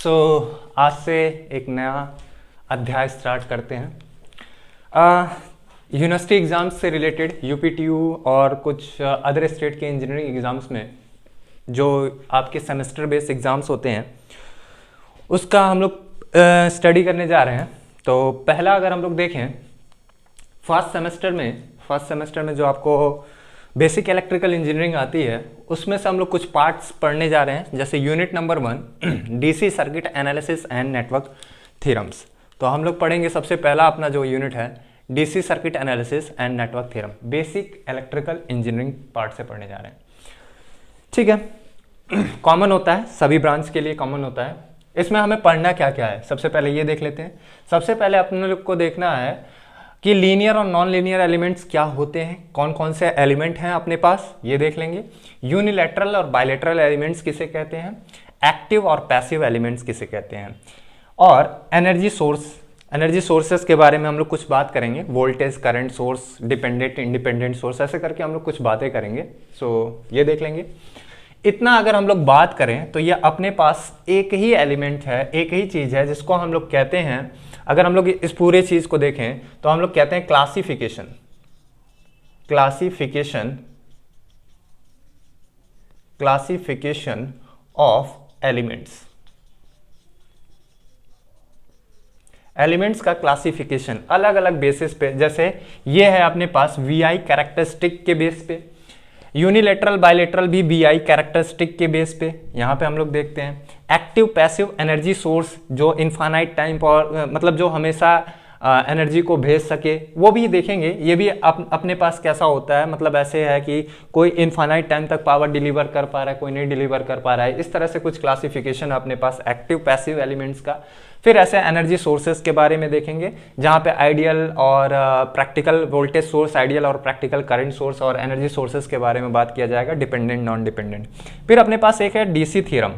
आज से एक नया अध्याय स्टार्ट करते हैं। यूनिवर्सिटी एग्ज़ाम्स से रिलेटेड यूपीटीयू और कुछ अदर स्टेट के इंजीनियरिंग एग्ज़ाम्स में जो आपके सेमेस्टर बेस्ड एग्ज़ाम्स होते हैं उसका हम लोग स्टडी करने जा रहे हैं। तो पहला अगर हम लोग देखें फर्स्ट सेमेस्टर में जो आपको बेसिक इलेक्ट्रिकल इंजीनियरिंग आती है उसमें से हम लोग कुछ पार्ट्स पढ़ने जा रहे हैं, जैसे unit number 1 DC circuit analysis and network theorems. तो हम लोग पढ़ेंगे सबसे पहला अपना जो यूनिट है DC circuit analysis and network theorem, basic electrical engineering part से पढ़ने जा रहे हैं। ठीक है, कॉमन होता है, सभी ब्रांच के लिए कॉमन होता है। इसमें हमें पढ़ना क्या क्या है सबसे पहले ये देख लेते हैं। सबसे पहले अपने लोग को देखना है कि लीनियर और नॉन लीनियर एलिमेंट्स क्या होते हैं, कौन कौन से एलिमेंट हैं अपने पास, ये देख लेंगे। यूनिलैटरल और बायलैटरल एलिमेंट्स किसे कहते हैं, एक्टिव और पैसिव एलिमेंट्स किसे कहते हैं, और एनर्जी सोर्सेस के बारे में हम लोग कुछ बात करेंगे। Voltage, current source, dependent, independent source, ऐसे करके हम लोग कुछ बातें करेंगे। ये देख लेंगे। इतना अगर हम लोग बात करें तो ये अपने पास एक ही एलिमेंट है, एक ही चीज है जिसको हम लोग कहते हैं, अगर हम लोग इस पूरे चीज को देखें तो हम लोग कहते हैं क्लासिफिकेशन ऑफ एलिमेंट्स का क्लासिफिकेशन अलग अलग बेसिस पे। जैसे ये है अपने पास वीआई कैरेक्टरिस्टिक के बेस पे, यूनिलैटरल बायलैटरल भी वीआई कैरेक्टरिस्टिक के बेस पे यहाँ पे हम लोग देखते हैं। एक्टिव पैसिव एनर्जी सोर्स जो इनफाइनाइट टाइम पर मतलब जो हमेशा एनर्जी को भेज सके वो भी देखेंगे। ये भी अपने पास कैसा होता है, मतलब ऐसे है कि कोई इनफाइनाइट टाइम तक पावर डिलीवर कर पा रहा है, कोई नहीं डिलीवर कर पा रहा है। इस तरह से कुछ क्लासिफिकेशन अपने पास एक्टिव पैसिव एलिमेंट्स का। फिर ऐसे एनर्जी सोर्सेस के बारे में देखेंगे जहाँ पे आइडियल और प्रैक्टिकल वोल्टेज सोर्स, आइडियल और प्रैक्टिकल करंट सोर्स और एनर्जी सोर्सेस के बारे में बात किया जाएगा, डिपेंडेंट, नॉन डिपेंडेंट। फिर अपने पास एक है डीसी थ्योरम।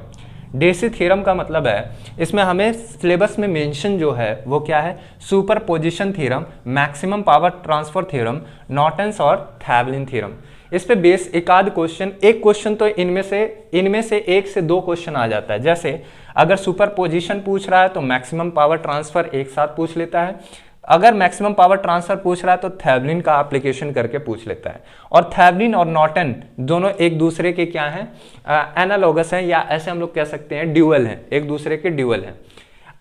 डीसी थ्योरम का मतलब है इसमें हमें सिलेबस में मेंशन जो है वो क्या है, superposition theorem, maximum power transfer theorem, Norton's और थेवेलिन थ्योरम। इस पे बेस एक क्वेश्चन तो इनमें से एक से दो क्वेश्चन आ जाता है। जैसे अगर सुपरपोजिशन पूछ रहा है तो मैक्सिमम पावर ट्रांसफर एक साथ पूछ लेता है, अगर मैक्सिमम पावर ट्रांसफर पूछ रहा है तो थेवेलिन का एप्लीकेशन करके पूछ लेता है। और थेवेलिन और नॉर्टन दोनों एक दूसरे के क्या हैं, एनालॉगस हैं, या ऐसे हम लोग कह सकते हैं ड्यूअल हैं, एक दूसरे के ड्यूअल हैं।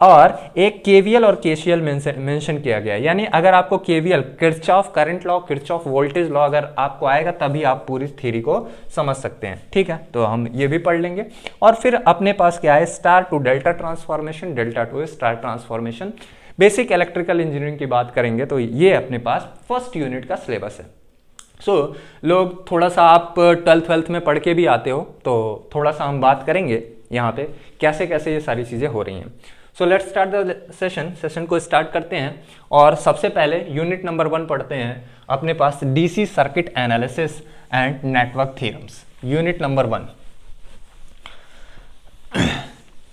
और एक केवीएल और केसीएल मेंशन किया गया है, यानी अगर आपको KVL, Kirchhoff current law, Kirchhoff voltage law अगर आपको आएगा तभी आप पूरी थ्योरी को समझ सकते हैं। ठीक है, तो हम ये भी पढ़ लेंगे। और फिर अपने पास क्या है, star to delta transformation, delta to star transformation. Basic electrical engineering की बात करेंगे तो ये अपने पास फर्स्ट यूनिट का सिलेबस है। लोग थोड़ा सा आप 12th में पढ़ के भी आते हो तो थोड़ा सा हम बात करेंगे यहाँ पे कैसे कैसे ये सारी चीज़ें हो रही हैं। लेट्स स्टार्ट द सेशन को स्टार्ट करते हैं। और सबसे पहले यूनिट नंबर 1 पढ़ते हैं अपने पास DC circuit analysis and network theorems, unit number 1।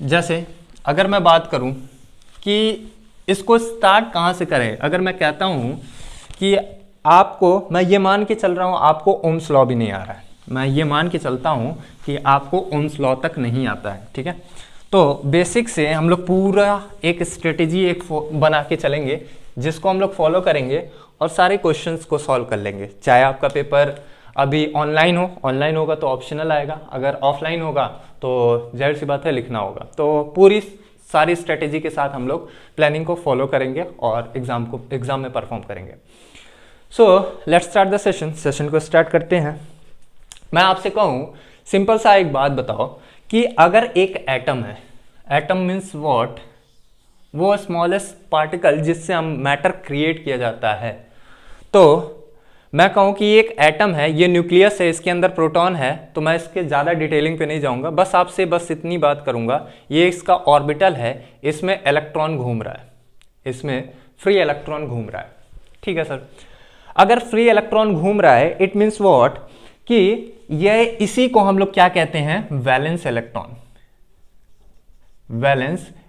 जैसे अगर मैं बात करूं कि इसको स्टार्ट कहाँ से करें, अगर मैं कहता हूं कि आपको, मैं ये मान के चल रहा हूं आपको ओम्स लॉ भी नहीं आ रहा है, मैं ये मान के चलता हूं कि आपको ओम्स लॉ तक नहीं आता है। ठीक है, तो बेसिक से हम लोग पूरा एक स्ट्रेटेजी बना के चलेंगे जिसको हम लोग फॉलो करेंगे और सारे क्वेश्चंस को सॉल्व कर लेंगे। चाहे आपका पेपर अभी ऑनलाइन होगा तो ऑप्शनल आएगा, अगर ऑफलाइन होगा तो जाहिर सी बात है लिखना होगा। तो पूरी सारी स्ट्रेटेजी के साथ हम लोग प्लानिंग को फॉलो करेंगे और एग्जाम में परफॉर्म करेंगे। लेट्स स्टार्ट द सेशन को स्टार्ट करते हैं। मैं आपसे कहूँ सिंपल सा एक बात बताओ कि अगर एक एटम है, एटम मीन्स व्हाट, वो स्मॉलेस्ट पार्टिकल जिससे हम मैटर क्रिएट किया जाता है। तो मैं कहूँ कि एक एटम है, ये न्यूक्लियस है, इसके अंदर प्रोटॉन है, तो मैं इसके ज़्यादा डिटेलिंग पे नहीं जाऊँगा, बस आपसे इतनी बात करूँगा। ये इसका ऑर्बिटल है, इसमें इलेक्ट्रॉन घूम रहा है, इसमें फ्री इलेक्ट्रॉन घूम रहा है। ठीक है सर, अगर फ्री इलेक्ट्रॉन घूम रहा है इट मीन्स व्हाट कि यह, इसी को हम लोग क्या कहते हैं, वैलेंस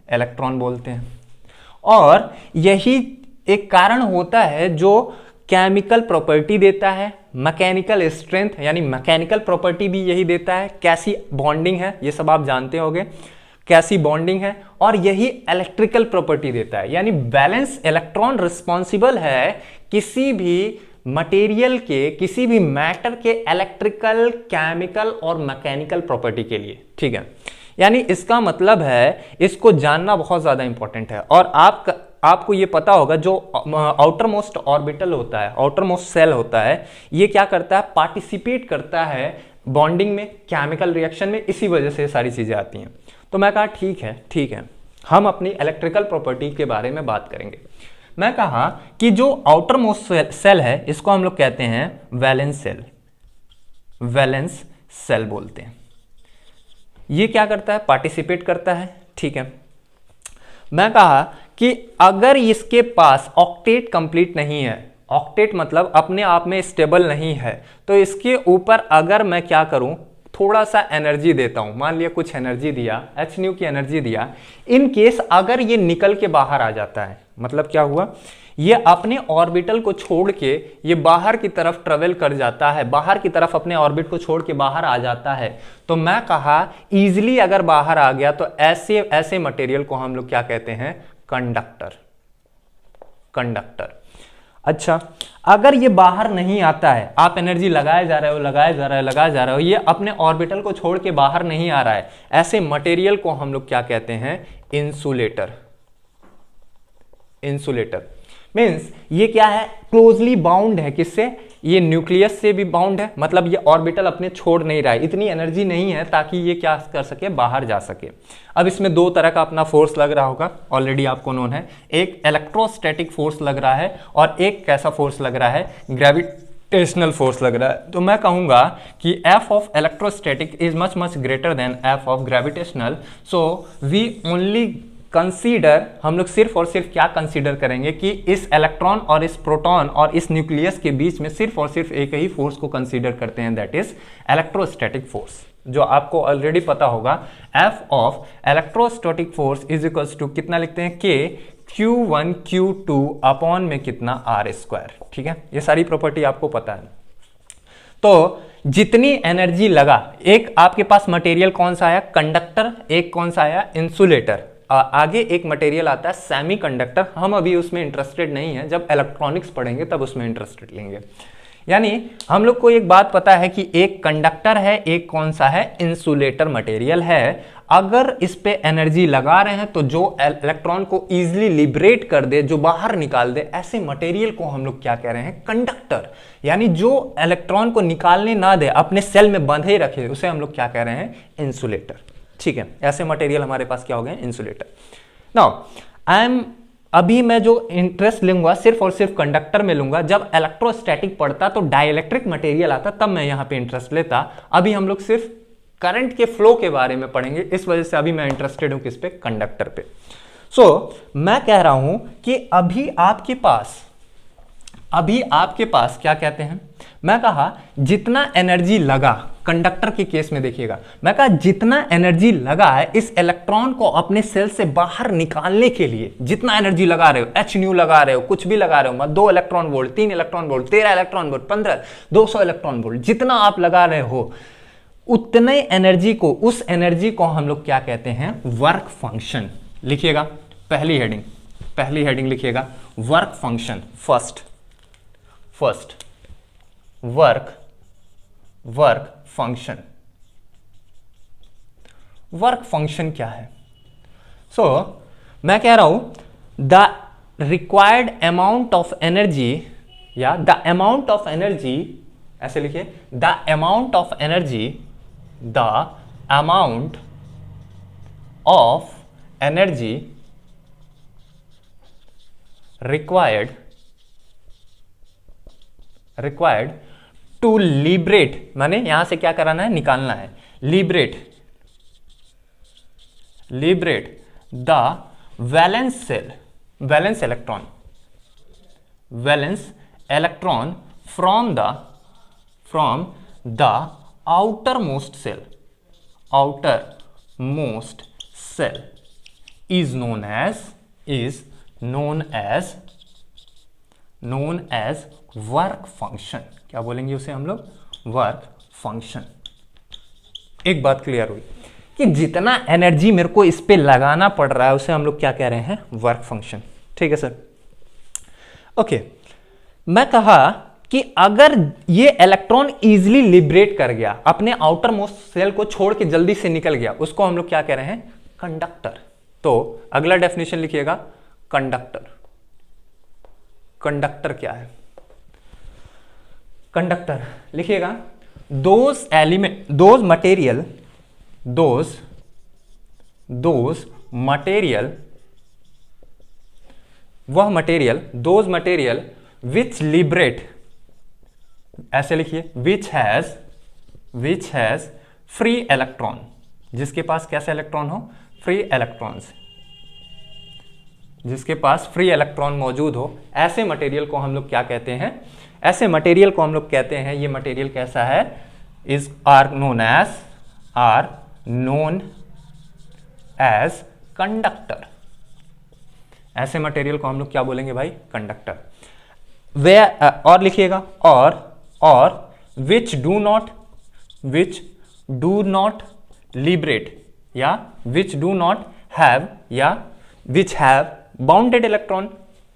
इलेक्ट्रॉन बोलते हैं। और यही एक कारण होता है जो केमिकल प्रॉपर्टी देता है, मैकेनिकल स्ट्रेंथ, यानी मैकेनिकल प्रॉपर्टी भी यही देता है। कैसी बॉन्डिंग है ये सब आप जानते होंगे। कैसी बॉन्डिंग है, और यही इलेक्ट्रिकल प्रॉपर्टी देता है। यानी वैलेंस इलेक्ट्रॉन रिस्पॉन्सिबल है किसी भी मटेरियल के, किसी भी मैटर के इलेक्ट्रिकल, केमिकल और मैकेनिकल प्रॉपर्टी के लिए। ठीक है, यानी इसका मतलब है इसको जानना बहुत ज्यादा इंपॉर्टेंट है। और आपको ये पता होगा जो आउटर मोस्ट ऑर्बिटल होता है, आउटर मोस्ट सेल होता है, ये क्या करता है, पार्टिसिपेट करता है बॉन्डिंग में, केमिकल रिएक्शन में, इसी वजह से सारी चीजें आती हैं। तो मैं कहा ठीक है, हम अपनी इलेक्ट्रिकल प्रॉपर्टी के बारे में बात करेंगे। मैं कहा कि जो आउटर मोस्ट सेल है इसको हम लोग कहते हैं वैलेंस सेल, वैलेंस सेल बोलते हैं। ये क्या करता है, पार्टिसिपेट करता है। ठीक है, मैं कहा कि अगर इसके पास ऑक्टेट कंप्लीट नहीं है, ऑक्टेट मतलब अपने आप में स्टेबल नहीं है, तो इसके ऊपर अगर मैं क्या करूं, थोड़ा सा एनर्जी देता हूं, मान लिया कुछ एनर्जी दिया, h न्यू की एनर्जी दिया, इन केस अगर ये निकल के बाहर आ जाता है, मतलब क्या हुआ, ये अपने ऑर्बिटल को छोड़ के ये बाहर की तरफ ट्रेवल कर जाता है, बाहर की तरफ अपने ऑर्बिट को छोड़ के बाहर आ जाता है, तो मैं कहा इजीली अगर बाहर आ गया तो ऐसे मटेरियल को हम लोग क्या कहते हैं, कंडक्टर, कंडक्टर। अच्छा, अगर ये बाहर नहीं आता है, आप एनर्जी लगाए जा रहे हो, लगाए जा रहे हो, ये अपने ऑर्बिटल को छोड़ के बाहर नहीं आ रहा है, ऐसे मटेरियल को हम लोग क्या कहते हैं, इंसुलेटर। इंसुलेटर मींस ये क्या है, क्लोजली बाउंड है, किससे, ये न्यूक्लियस से भी बाउंड है, मतलब ये ऑर्बिटल अपने छोड़ नहीं रहा है, इतनी एनर्जी नहीं है ताकि ये क्या कर सके, बाहर जा सके। अब इसमें दो तरह का अपना फोर्स लग रहा होगा, ऑलरेडी आपको नोन है, एक इलेक्ट्रोस्टैटिक फोर्स लग रहा है और एक कैसा फोर्स लग रहा है, ग्रेविटेशनल फोर्स लग रहा है। तो मैं कहूंगा कि F of electrostatic is much greater than F of gravitational, so we only consider, हम लोग सिर्फ और सिर्फ क्या कंसीडर करेंगे कि इस इलेक्ट्रॉन और इस प्रोटॉन और इस न्यूक्लियस के बीच में सिर्फ और सिर्फ एक ही फोर्स को कंसीडर करते हैं, दैट इज इलेक्ट्रोस्टैटिक फोर्स, जो आपको ऑलरेडी पता होगा। F of electrostatic force is equals to कितना लिखते हैं, K Q1 Q2 अपॉन में कितना R²। ठीक है, ये सारी प्रॉपर्टी आपको पता है। तो जितनी एनर्जी लगा, एक आपके पास मटेरियल कौन सा आया, कंडक्टर, एक कौन सा आया, इंसुलेटर, आगे एक मटेरियल आता है सेमीकंडक्टर, हम अभी उसमें इंटरेस्टेड नहीं है, जब इलेक्ट्रॉनिक्स पढ़ेंगे तब उसमें इंटरेस्टेड लेंगे। यानी हम लोग को एक बात पता है कि एक कंडक्टर है, एक कौन सा है, इंसुलेटर मटेरियल है। अगर इस पे एनर्जी लगा रहे हैं तो जो इलेक्ट्रॉन को इजीली लिबरेट कर दे, जो बाहर निकाल दे, ऐसे मटेरियल को हम लोग क्या कह रहे हैं, कंडक्टर। यानी जो इलेक्ट्रॉन को निकालने ना दे, अपने सेल में बंधे रखे, उसे हम लोग क्या कह रहे हैं, इंसुलेटर। ठीक है, ऐसे मटेरियल हमारे पास क्या हो गए, इंसुलेटर। नाउ अभी मैं जो इंटरेस्ट लूंगा सिर्फ और सिर्फ कंडक्टर में लूंगा, जब इलेक्ट्रोस्टैटिक पढ़ता तो डाइलेक्ट्रिक मटेरियल आता, तब मैं यहां पे इंटरेस्ट लेता। अभी हम लोग सिर्फ करंट के फ्लो के बारे में पढ़ेंगे, इस वजह से अभी मैं इंटरेस्टेड हूं किस पे, कंडक्टर पे। मैं कह रहा हूं कि अभी आपके पास क्या कहते हैं, मैं कहा जितना एनर्जी लगा, कंडक्टर के केस में देखिएगा, मैं कहा जितना एनर्जी लगा है इस इलेक्ट्रॉन को अपने सेल से बाहर निकालने के लिए, जितना एनर्जी लगा रहे हो, h न्यू लगा रहे हो, कुछ भी लगा रहे हो, 2 electron volt, 3 electron volt, 13 electron volt, 15, 200 electron volt, जितना आप लगा रहे हो, उतने एनर्जी को, उस एनर्जी को हम लोग क्या कहते हैं, वर्क फंक्शन। लिखिएगा पहली हेडिंग लिखिएगा, work function. First work function. Work function क्या है, मैं कह रहा हूं the required amount of energy, या द अमाउंट ऑफ एनर्जी, ऐसे लिखिए, the amount of energy required to liberate, माने यहां से क्या कराना है, निकालना है, liberate the valence electron from the outermost shell is known as work function. क्या बोलेंगे उसे हम लोग, वर्क फंक्शन। एक बात क्लियर हुई कि जितना एनर्जी मेरे को इस पे लगाना पड़ रहा है उसे हम लोग क्या कह रहे हैं, वर्क फंक्शन। ठीक है सर, ओके। मैं कहा कि अगर ये इलेक्ट्रॉन इजीली लिबरेट कर गया, अपने आउटर मोस्ट सेल को छोड़ के जल्दी से निकल गया, उसको हम लोग क्या कह रहे हैं, कंडक्टर। तो अगला डेफिनेशन लिखिएगा, कंडक्टर। कंडक्टर क्या है, कंडक्टर लिखिएगा, those element, those material, those material, वह material, those material which liberate, ऐसे लिखिए, विच हैज फ्री इलेक्ट्रॉन, जिसके पास कैसे इलेक्ट्रॉन हो, फ्री इलेक्ट्रॉन्स, जिसके पास फ्री इलेक्ट्रॉन मौजूद हो, ऐसे मटेरियल को हम लोग क्या कहते हैं, ऐसे मटेरियल को हम लोग कहते हैं, ये मटेरियल कैसा है, is are known as conductor. ऐसे मटेरियल को हम लोग क्या बोलेंगे भाई, कंडक्टर। वे और लिखिएगा, और विच डू नॉट लिबरेट, या विच डू नॉट हैव, या विच हैव बाउंडेड इलेक्ट्रॉन,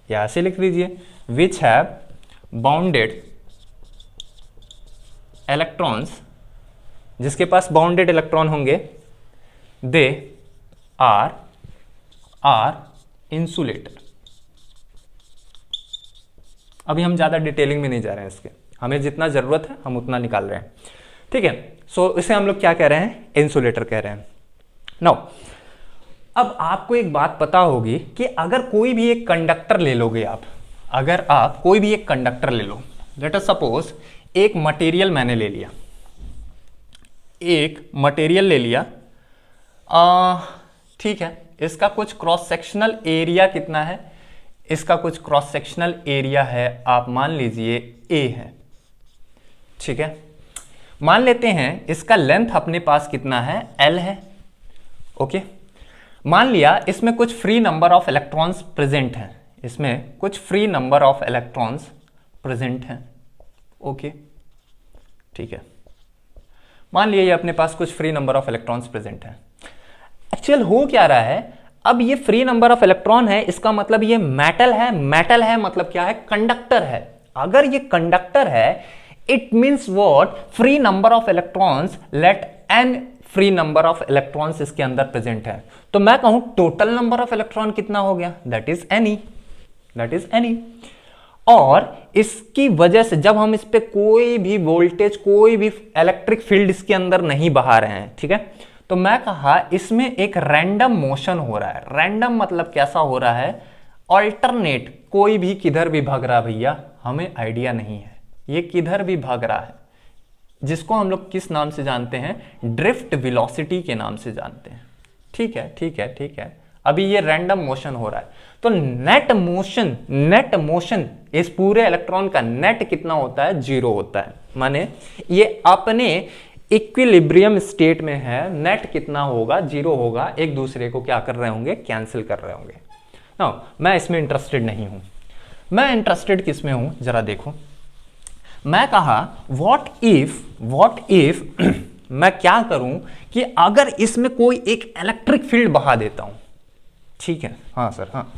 या ऐसे लिख दीजिए, विच हैव बाउंडेड इलेक्ट्रॉन्स, जिसके पास बाउंडेड इलेक्ट्रॉन होंगे, दे आर इंसुलेटर। अभी हम ज्यादा डिटेलिंग में नहीं जा रहे हैं इसके, हमें जितना जरूरत है हम उतना निकाल रहे हैं। ठीक है, सो इसे हम लोग क्या कह रहे हैं, इंसुलेटर कह रहे हैं। नाउ अब आपको एक बात पता होगी कि अगर कोई भी एक कंडक्टर ले लोगे आप, अगर आप कोई भी एक कंडक्टर ले लो, लेट अस सपोज एक मटेरियल मैंने ले लिया, एक मटेरियल ले लिया, ठीक है, इसका कुछ क्रॉस सेक्शनल एरिया कितना है, इसका कुछ क्रॉस सेक्शनल एरिया है, आप मान लीजिए ए है। ठीक है, मान लेते हैं इसका लेंथ अपने पास कितना है, एल है। ओके, मान लिया इसमें कुछ free number of electrons present हैं, इसमें कुछ free number of electrons present हैं। ओके, ठीक है, मान लिया ये अपने पास कुछ free number of electrons present हैं। एक्चुअल हो क्या रहा है, अब ये फ्री नंबर ऑफ इलेक्ट्रॉन है, इसका मतलब ये मेटल है, मेटल है मतलब क्या है, कंडक्टर है। अगर ये कंडक्टर है, it means what, free number of electrons, let an free number of electrons इसके अंदर प्रेजेंट है। तो मैं कहूं टोटल नंबर ऑफ इलेक्ट्रॉन कितना हो गया, दैट इज एनी। और इसकी वजह से जब हम इस पे कोई भी वोल्टेज, कोई भी इलेक्ट्रिक फील्ड इसके अंदर नहीं बहा रहे हैं, ठीक है, तो मैं कहा इसमें एक रैंडम मोशन हो रहा है। रैंडम मतलब कैसा हो रहा है, ऑल्टरनेट, कोई भी किधर भी भाग रहा भैया, हमें आइडिया नहीं है ये किधर भी भाग रहा है, जिसको हम लोग किस नाम से जानते हैं, ड्रिफ्ट वेलोसिटी के नाम से जानते हैं। ठीक है, अभी ये रैंडम मोशन हो रहा है, तो नेट मोशन इस पूरे इलेक्ट्रॉन का नेट कितना होता है, 0 होता है। माने ये अपने इक्विलिब्रियम स्टेट में है, नेट कितना होगा, 0 होगा, एक दूसरे को क्या कर रहे होंगे, कैंसिल कर रहे होंगे। नाउ मैं इसमें इंटरेस्टेड नहीं हूं, मैं इंटरेस्टेड किस में हूं, जरा देखो। मैं कहा व्हाट इफ मैं क्या करूं कि अगर इसमें कोई एक इलेक्ट्रिक फील्ड बहा देता हूं। ठीक है, हाँ सर, हाँ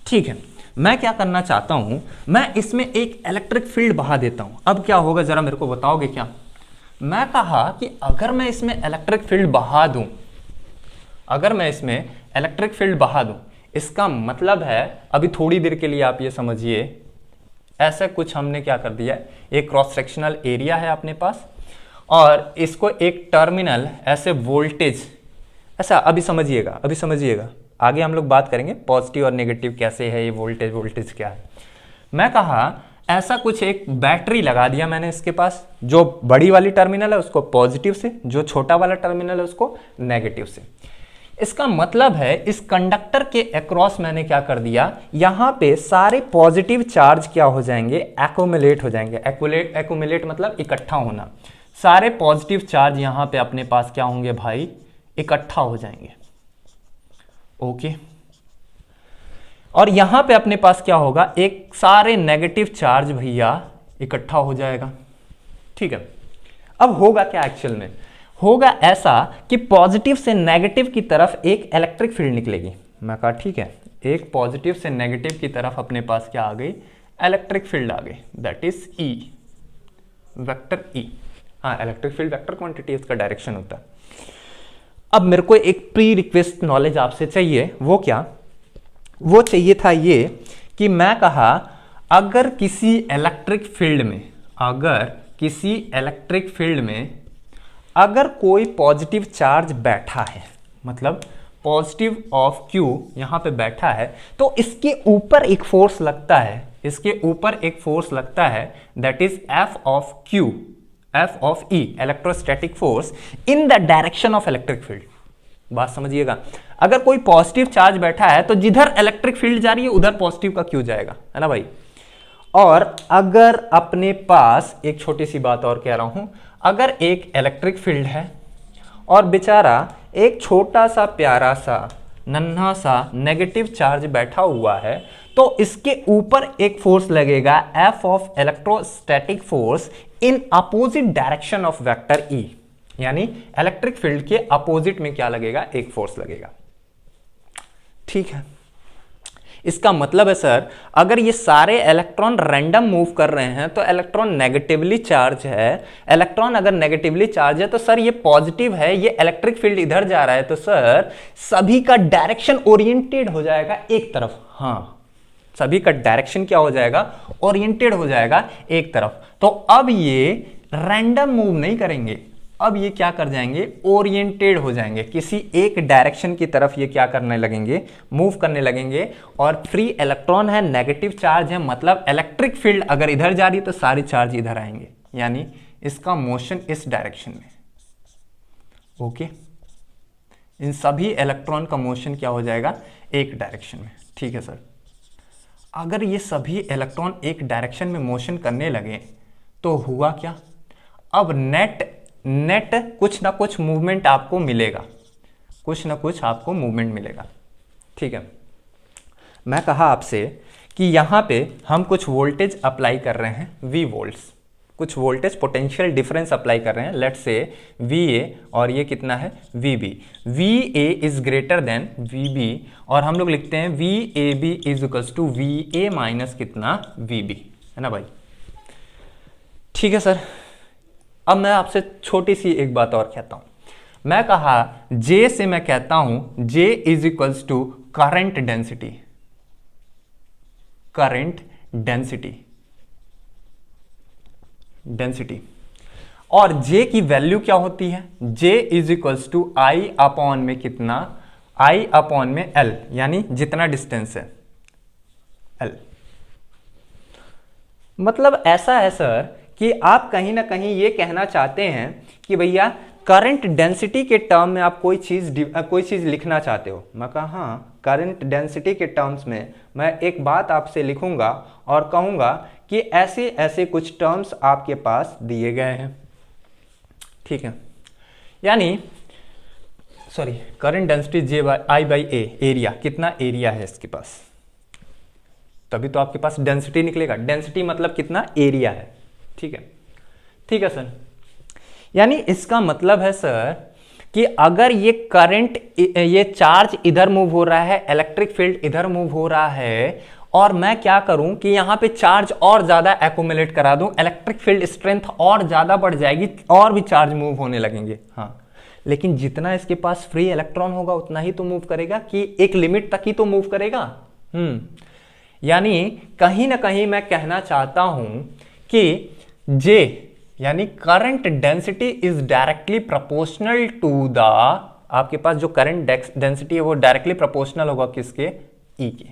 ठीक है, मैं क्या करना चाहता हूं, मैं इसमें एक इलेक्ट्रिक फील्ड बहा देता हूं। अब क्या होगा जरा मेरे को बताओगे क्या। मैं कहा कि अगर मैं इसमें इलेक्ट्रिक फील्ड बहा दूं, अगर मैं इसमें इलेक्ट्रिक फील्ड बहा दूं, इसका मतलब है, अभी थोड़ी देर के लिए आप ये समझिए, ऐसा कुछ हमने क्या कर दिया, एक क्रॉस सेक्शनल एरिया है अपने पास, और इसको एक टर्मिनल ऐसे वोल्टेज, ऐसा अभी समझिएगा, आगे हम लोग बात करेंगे पॉजिटिव और नेगेटिव कैसे है, ये वोल्टेज क्या है। मैं कहा ऐसा कुछ एक बैटरी लगा दिया मैंने इसके पास, जो बड़ी वाली टर्मिनल है उसको पॉजिटिव से, जो छोटा वाला टर्मिनल है उसको नेगेटिव से। इसका मतलब है इस कंडक्टर के अक्रॉस मैंने क्या कर दिया, यहां पे सारे पॉजिटिव चार्ज क्या हो जाएंगे, एक्यूमुलेट हो जाएंगे। एक्यूमुलेट मतलब इकट्ठा होना, सारे पॉजिटिव चार्ज यहां पे अपने पास क्या होंगे भाई, इकट्ठा हो जाएंगे। ओके, और यहां पे अपने पास क्या होगा, एक सारे नेगेटिव चार्ज भैया इकट्ठा हो जाएगा। ठीक है, अब होगा क्या एक्चुअल में, होगा ऐसा कि पॉजिटिव से नेगेटिव की तरफ एक इलेक्ट्रिक फील्ड निकलेगी। मैं कहा ठीक है, एक पॉजिटिव से नेगेटिव की तरफ अपने पास क्या आ गई, इलेक्ट्रिक फील्ड आ गई, that is E, vector E. हाँ, इलेक्ट्रिक फील्ड वेक्टर क्वांटिटी इसका डायरेक्शन होता है। अब मेरे को एक प्री रिक्वेस्ट नॉलेज आपसे चाहिए, वो क्या, वो चाहिए था ये कि मैं कहा अगर किसी इलेक्ट्रिक फील्ड में, अगर किसी इलेक्ट्रिक फील्ड में अगर कोई पॉजिटिव चार्ज बैठा है, मतलब पॉजिटिव ऑफ Q यहां पे बैठा है, तो इसके ऊपर एक फोर्स लगता है, इसके ऊपर एक फोर्स लगता है, that is F of Q, F of E, electrostatic force in the direction of electric field. बात समझिएगा, अगर कोई पॉजिटिव चार्ज बैठा है तो जिधर इलेक्ट्रिक फील्ड जा रही है उधर पॉजिटिव का Q जाएगा, है ना भाई। और अगर अपने पास एक छोटी सी बात और कह रहा हूं, अगर एक इलेक्ट्रिक फील्ड है और बेचारा एक छोटा सा प्यारा सा नन्हा सा नेगेटिव चार्ज बैठा हुआ है, तो इसके ऊपर एक फोर्स लगेगा F of electrostatic force in opposite direction of vector E, यानी इलेक्ट्रिक फील्ड के अपोजिट में क्या लगेगा, एक फोर्स लगेगा। ठीक है, इसका मतलब है सर अगर ये सारे इलेक्ट्रॉन रैंडम मूव कर रहे हैं तो इलेक्ट्रॉन नेगेटिवली चार्ज है, इलेक्ट्रॉन अगर नेगेटिवली चार्ज है तो सर ये पॉजिटिव है, ये इलेक्ट्रिक फील्ड इधर जा रहा है, तो सर सभी का डायरेक्शन ओरिएंटेड हो जाएगा एक तरफ। हाँ, सभी का डायरेक्शन क्या हो जाएगा, ओरिएंटेड हो जाएगा एक तरफ। तो अब ये रैंडम मूव नहीं करेंगे, अब ये क्या कर जाएंगे, ओरिएंटेड हो जाएंगे, किसी एक डायरेक्शन की तरफ ये क्या करने लगेंगे, मूव करने लगेंगे। और फ्री इलेक्ट्रॉन है, नेगेटिव चार्ज है, मतलब इलेक्ट्रिक फील्ड अगर इधर जा रही है तो सारे चार्ज इधर आएंगे, यानी इसका मोशन इस डायरेक्शन में। ओके, इन सभी इलेक्ट्रॉन का मोशन क्या हो जाएगा, एक डायरेक्शन में। ठीक है सर, अगर ये सभी इलेक्ट्रॉन एक डायरेक्शन में मोशन करने लगे तो हुआ क्या, अब नेट कुछ ना कुछ मूवमेंट आपको मिलेगा, कुछ ना कुछ आपको मूवमेंट मिलेगा। ठीक है, मैं कहा आपसे कि यहां पे हम कुछ वोल्टेज अप्लाई कर रहे हैं, V वोल्ट्स, कुछ वोल्टेज पोटेंशियल डिफरेंस अप्लाई कर रहे हैं, लेट्स से VA और ये कितना है, VB। VA is greater than VB और हम लोग लिखते हैं VAB is equals to VA minus कितना, VB, है ना भाई। ठीक है सर, अब मैं आपसे छोटी सी एक बात और कहता हूं, मैं कहा J से मैं कहता हूं J is equals to current density, current density, और J की वैल्यू क्या होती है, J is equals to I upon में कितना, I अपॉन में L, यानी जितना डिस्टेंस है L। मतलब ऐसा है सर कि आप कहीं ना कहीं ये कहना चाहते हैं कि भैया करंट डेंसिटी के टर्म में आप कोई चीज लिखना चाहते हो। मैं कहा हाँ, करंट डेंसिटी के टर्म्स में मैं एक बात आपसे लिखूंगा और कहूंगा कि ऐसे ऐसे कुछ टर्म्स आपके पास दिए गए हैं। ठीक है, यानी sorry, current density I/A, area, कितना एरिया है इसके पास, तभी तो आपके पास डेंसिटी निकलेगा। डेंसिटी मतलब कितना एरिया है। ठीक है सर, यानी इसका मतलब है सर कि अगर ये करंट, ये चार्ज इधर मूव हो रहा है, इलेक्ट्रिक फील्ड इधर मूव हो रहा है, और मैं क्या करूं कि यहां पे चार्ज और ज्यादा एक्यूमुलेट करा दूं, इलेक्ट्रिक फील्ड स्ट्रेंथ और ज्यादा बढ़ जाएगी और भी चार्ज मूव होने लगेंगे। हाँ, लेकिन जितना इसके पास फ्री इलेक्ट्रॉन होगा उतना ही तो मूव करेगा, कि एक लिमिट तक ही तो मूव करेगा। यानी कहीं ना कहीं मैं कहना चाहता हूं कि J यानी current density is directly proportional to the, आपके पास जो करंट डेंसिटी है वो डायरेक्टली प्रोपोर्शनल होगा किसके, E के।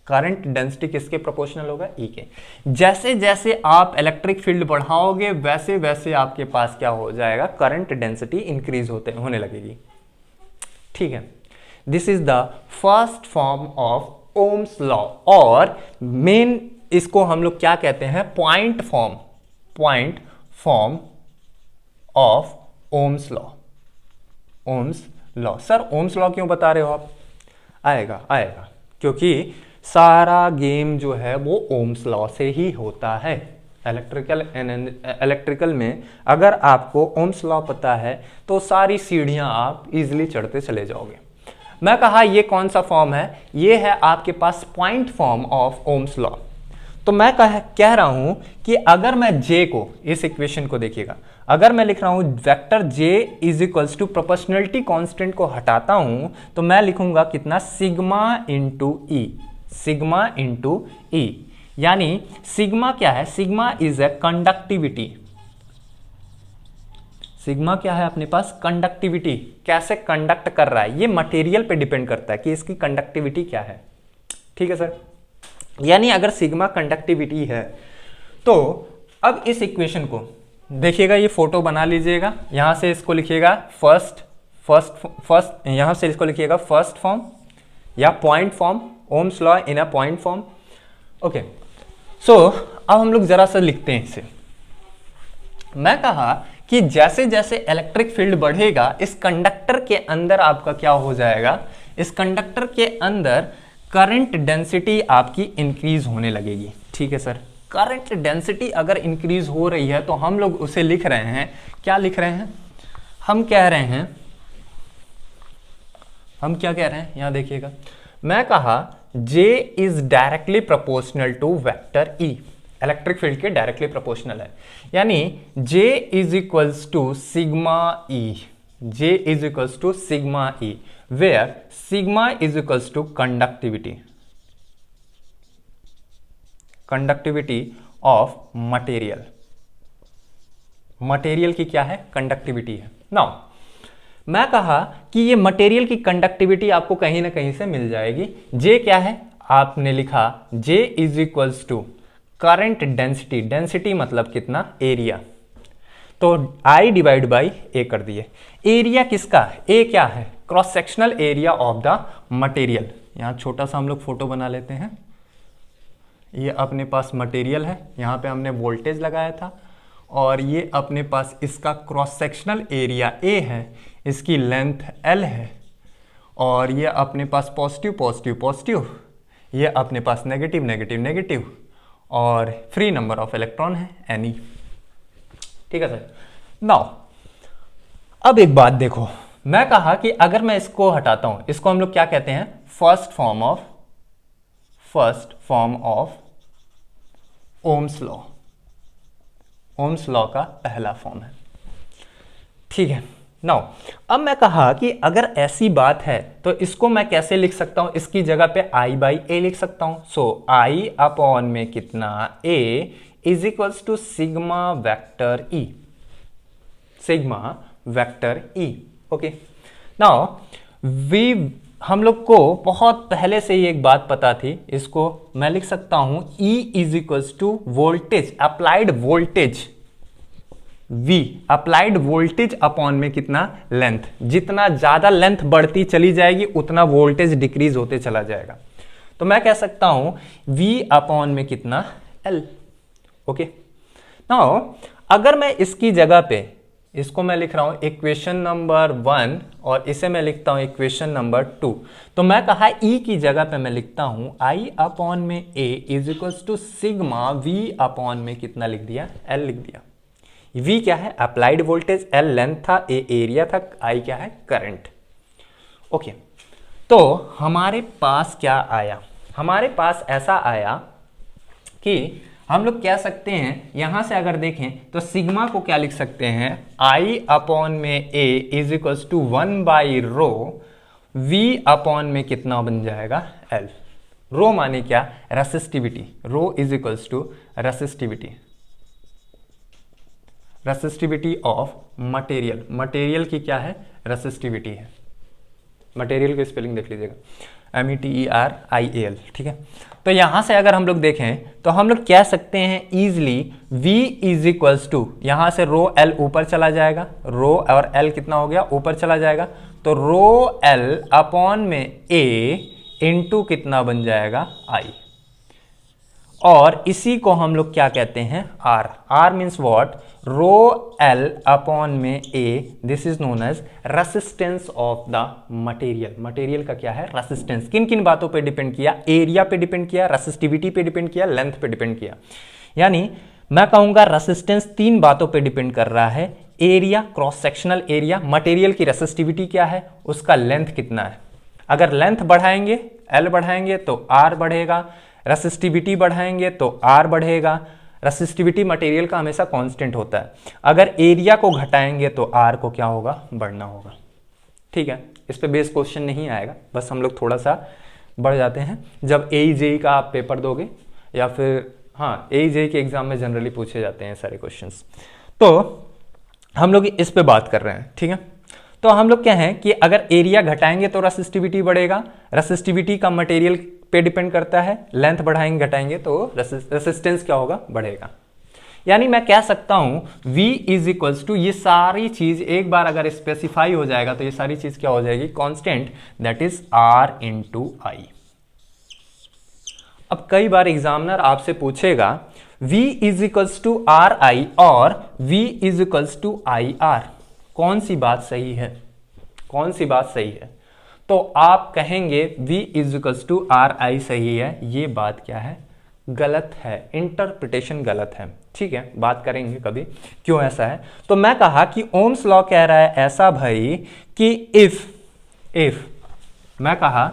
करंट डेंसिटी किसके प्रोपोर्शनल होगा, E के। जैसे जैसे आप इलेक्ट्रिक फील्ड बढ़ाओगे वैसे वैसे आपके पास क्या हो जाएगा, करंट डेंसिटी इंक्रीज होने लगेगी। ठीक है, this is the first form of Ohm's law, और मेन इसको हम लोग क्या कहते हैं, point form of Ohm's law. Sir Ohm's law क्यों बता रहे हो आप, आएगा क्योंकि सारा गेम जो है वो ओम्स लॉ से ही होता है। इलेक्ट्रिकल में अगर आपको ओम्स लॉ पता है तो सारी सीढ़ियां आप इजीली चढ़ते चले जाओगे। मैं कहा ये कौन सा फॉर्म है, ये है आपके पास point form of Ohm's law. तो मैं कह रहा हूं कि अगर मैं जे को, इस इक्वेशन को देखिएगा, अगर मैं लिख रहा हूं vector J is equals to proportionality constant को हटाता हूं तो मैं लिखूंगा कितना, sigma into E, sigma into E. यानी सिग्मा क्या है, sigma is a conductivity, sigma क्या है अपने पास, कंडक्टिविटी, कैसे कंडक्ट कर रहा है, ये मटेरियल पे डिपेंड करता है कि इसकी कंडक्टिविटी क्या है। ठीक है सर, यानी अगर सिग्मा कंडक्टिविटी है तो अब इस इक्वेशन को देखिएगा, ये फोटो बना लीजिएगा, यहां से इसको लिखिएगा फर्स्ट, यहां से इसको लिखिएगा फर्स्ट फॉर्म या point form, Ohm's law in a point form. Okay, so अब हम लोग जरा सा लिखते हैं इसे। मैं कहा कि जैसे जैसे इलेक्ट्रिक फील्ड बढ़ेगा इस कंडक्टर के अंदर आपका क्या हो जाएगा, इस कंडक्टर के अंदर करंट डेंसिटी आपकी इंक्रीज होने लगेगी। ठीक है सर, करंट डेंसिटी अगर इंक्रीज हो रही है तो हम लोग उसे लिख रहे हैं, क्या लिख रहे हैं, हम कह रहे हैं, हम क्या कह रहे हैं, यहां देखिएगा, मैं कहा J is directly proportional to vector E, electric field के डायरेक्टली प्रोपोर्शनल है, यानी J is equals to sigma E, J is equals to sigma E, where sigma is equals to conductivity, conductivity of material, material की क्या है, conductivity है। Now मैं कहा कि ये मटेरियल की कंडक्टिविटी आपको कहीं ना कहीं से मिल जाएगी। J क्या है, आपने लिखा J is equals to current density, density मतलब कितना, एरिया, तो I डिवाइड बाई A कर दिए। एरिया किसका, A क्या है, cross sectional area of the material. यहां छोटा सा हम लोग फोटो बना लेते हैं, ये अपने पास मटेरियल है, यहां पे हमने वोल्टेज लगाया था और ये अपने पास इसका क्रॉस सेक्शनल एरिया A है, इसकी लेंथ L है और ये अपने पास पॉजिटिव पॉजिटिव पॉजिटिव, ये अपने पास नेगेटिव नेगेटिव नेगेटिव और फ्री नंबर ऑफ इलेक्ट्रॉन है Ne। ठीक है सर, नाउ अब एक बात देखो, मैं कहा कि अगर मैं इसको हटाता हूं, इसको हम लोग क्या कहते हैं, first form of Ohm's law, ohms law का पहला फॉर्म है। ठीक है, नाउ अब मैं कहा कि अगर ऐसी बात है तो इसको मैं कैसे लिख सकता हूं, इसकी जगह पे I बाई ए लिख सकता हूं। सो I अपॉन में कितना, A is equals to sigma vector E, sigma vector E। Okay, now हम लोग को बहुत पहले से ही एक बात पता थी, इसको मैं लिख सकता हूं E is equals to voltage, applied voltage V, applied voltage upon में कितना, लेंथ, जितना ज्यादा लेंथ बढ़ती चली जाएगी उतना वोल्टेज डिक्रीज होते चला जाएगा। तो मैं कह सकता हूं V अपॉन में कितना, L। ओके, नाउ अगर मैं इसकी जगह पे, इसको मैं लिख रहा हूं इक्वेशन नंबर 1 और इसे मैं लिखता हूं इक्वेशन नंबर 2, तो मैं कहा E की जगह पे मैं लिखता हूं I अपॉन में A is equals to sigma V upon में कितना लिख दिया, L लिख दिया। V क्या है, अप्लाइड वोल्टेज, L लेंथ था, A एरिया था, I क्या है, करंट। ओके, तो हमारे पास क्या आया, हमारे पास ऐसा आया कि हम लोग कह सकते हैं, यहां से अगर देखें तो सिग्मा को क्या लिख सकते हैं, I अपॉन में A is equals to 1 by rho, V upon में कितना बन जाएगा, L। रो माने क्या, resistivity, rho is equals to resistivity, resistivity of material, material की क्या है, रेसिस्टिविटी है। मटेरियल की स्पेलिंग देख लीजिएगा, METERIAL। ठीक है, तो यहां से अगर हम लोग देखें तो हम लोग कह सकते हैं easily V is equals to, यहां से रो L ऊपर चला जाएगा, रो और L कितना हो गया, ऊपर चला जाएगा, तो रो L अपॉन में A इंटू कितना बन जाएगा, I, और इसी को हम लोग क्या कहते हैं, R। R means what, rho L upon में A, this is known as resistance of the material. Material का क्या है, रेसिस्टेंस। किन किन बातों पे डिपेंड किया, एरिया पे डिपेंड किया, रेसिस्टिविटी पे डिपेंड किया, लेंथ पे डिपेंड किया। यानी मैं कहूंगा रेसिस्टेंस तीन बातों पे डिपेंड कर रहा है। Area, cross sectional area, material की रेसिस्टिविटी क्या है, उसका लेंथ कितना है। अगर लेंथ बढ़ाएंगे, एल बढ़ाएंगे तो आर बढ़ेगा, रेसिस्टिविटी बढ़ाएंगे तो आर बढ़ेगा। रेसिस्टिविटी मटेरियल का हमेशा कांस्टेंट होता है। अगर एरिया को घटाएंगे तो आर को क्या होगा, बढ़ना होगा। ठीक है, इस पे बेस क्वेश्चन नहीं आएगा, बस हम लोग थोड़ा सा बढ़ जाते हैं जब AEJE का आप पेपर दोगे, या फिर हाँ AEJE के एग्जाम में जनरली पूछे जाते हैं सारे क्वेश्चंस। तो हम लोग इस पे बात कर रहे हैं। ठीक है, तो हम लोग क्या है कि अगर एरिया घटाएंगे तो रेसिस्टिविटी बढ़ेगा, रेसिस्टिविटी का मटेरियल पे डिपेंड करता है, लेंथ बढ़ाएंगे घटाएंगे तो रेसिस्टेंस क्या होगा, बढ़ेगा। यानी मैं कह सकता हूं V इज इक्वल्स टू, ये सारी चीज एक बार अगर स्पेसिफाई हो जाएगा तो ये सारी चीज क्या हो जाएगी, constant, that is R into I. अब कई बार एग्जामिनर आपसे पूछेगा V is equals to R I और V is equals to I R, कौन सी बात सही है, कौन सी बात सही है। तो आप कहेंगे V is equals to R I सही है। ये बात क्या है, गलत है, इंटरप्रिटेशन गलत है। ठीक है, बात करेंगे कभी क्यों ऐसा है। तो मैं कहा कि ओम्स लॉ कह रहा है ऐसा भाई कि इफ मैं कहा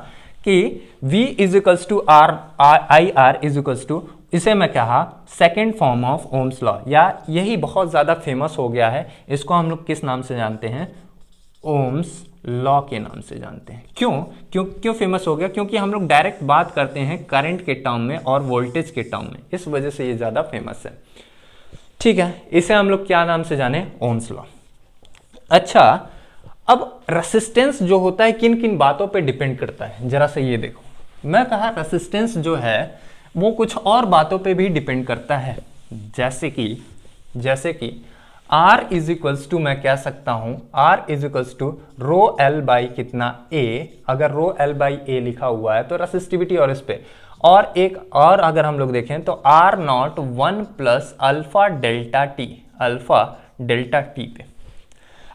कि V is equals to R I R is equals to, इसे मैं कहा second form of Ohm's law, या यही बहुत ज्यादा फेमस हो गया है, इसको हम लोग किस नाम से जानते हैं, ओम्स लॉ के नाम से जानते हैं। क्यों फेमस हो गया, क्योंकि हम लोग डायरेक्ट बात करते हैं करंट के टर्म में और वोल्टेज के टर्म में, इस वजह से ये ज्यादा फेमस है। ठीक है, इसे हम लोग क्या नाम से जाने, ओम्स लॉ। अच्छा, अब रेसिस्टेंस जो होता है किन किन बातों पे डिपेंड करता है, जरा से ये देखो। मैं कहा रेसिस्टेंस जो है वो कुछ और बातों पे भी डिपेंड करता है, जैसे कि R इज इक्वल्स टू, मैं कह सकता हूं R is equals to rho L by कितना A। अगर रो एल बाई A लिखा हुआ है तो रेसिस्टिविटी और इस पे, और एक और अगर हम लोग देखें तो R not 1 plus alpha delta T, alpha delta T पे।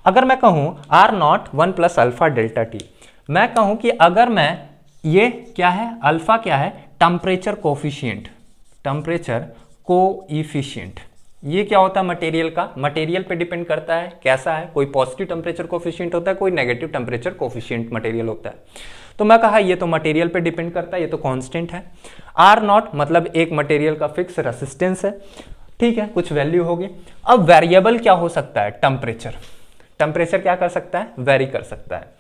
अगर मैं कहूं R not 1 plus alpha delta T, मैं कहूं कि अगर मैं, ये क्या है, अल्फा क्या है, टेम्परेचर कोफिशिएंट, टेम्परेचर कोएफिशिएंट। ये क्या होता है मटेरियल का, मटेरियल पे डिपेंड करता है कैसा है, कोई पॉजिटिव टेम्परेचर कोफिशिएंट होता है, कोई नेगेटिव टेम्परेचर कोफिशिएंट मटेरियल होता है। तो मैं कहा ये तो मटेरियल पे डिपेंड करता है, ये तो कांस्टेंट है। आर नॉट मतलब एक मटेरियल का फिक्स रेसिस्टेंस है। ठीक है, कुछ वैल्यू होगी। अब वेरिएबल क्या हो सकता है, टेम्परेचर। टेम्परेचर क्या कर सकता है, वेरी कर सकता है।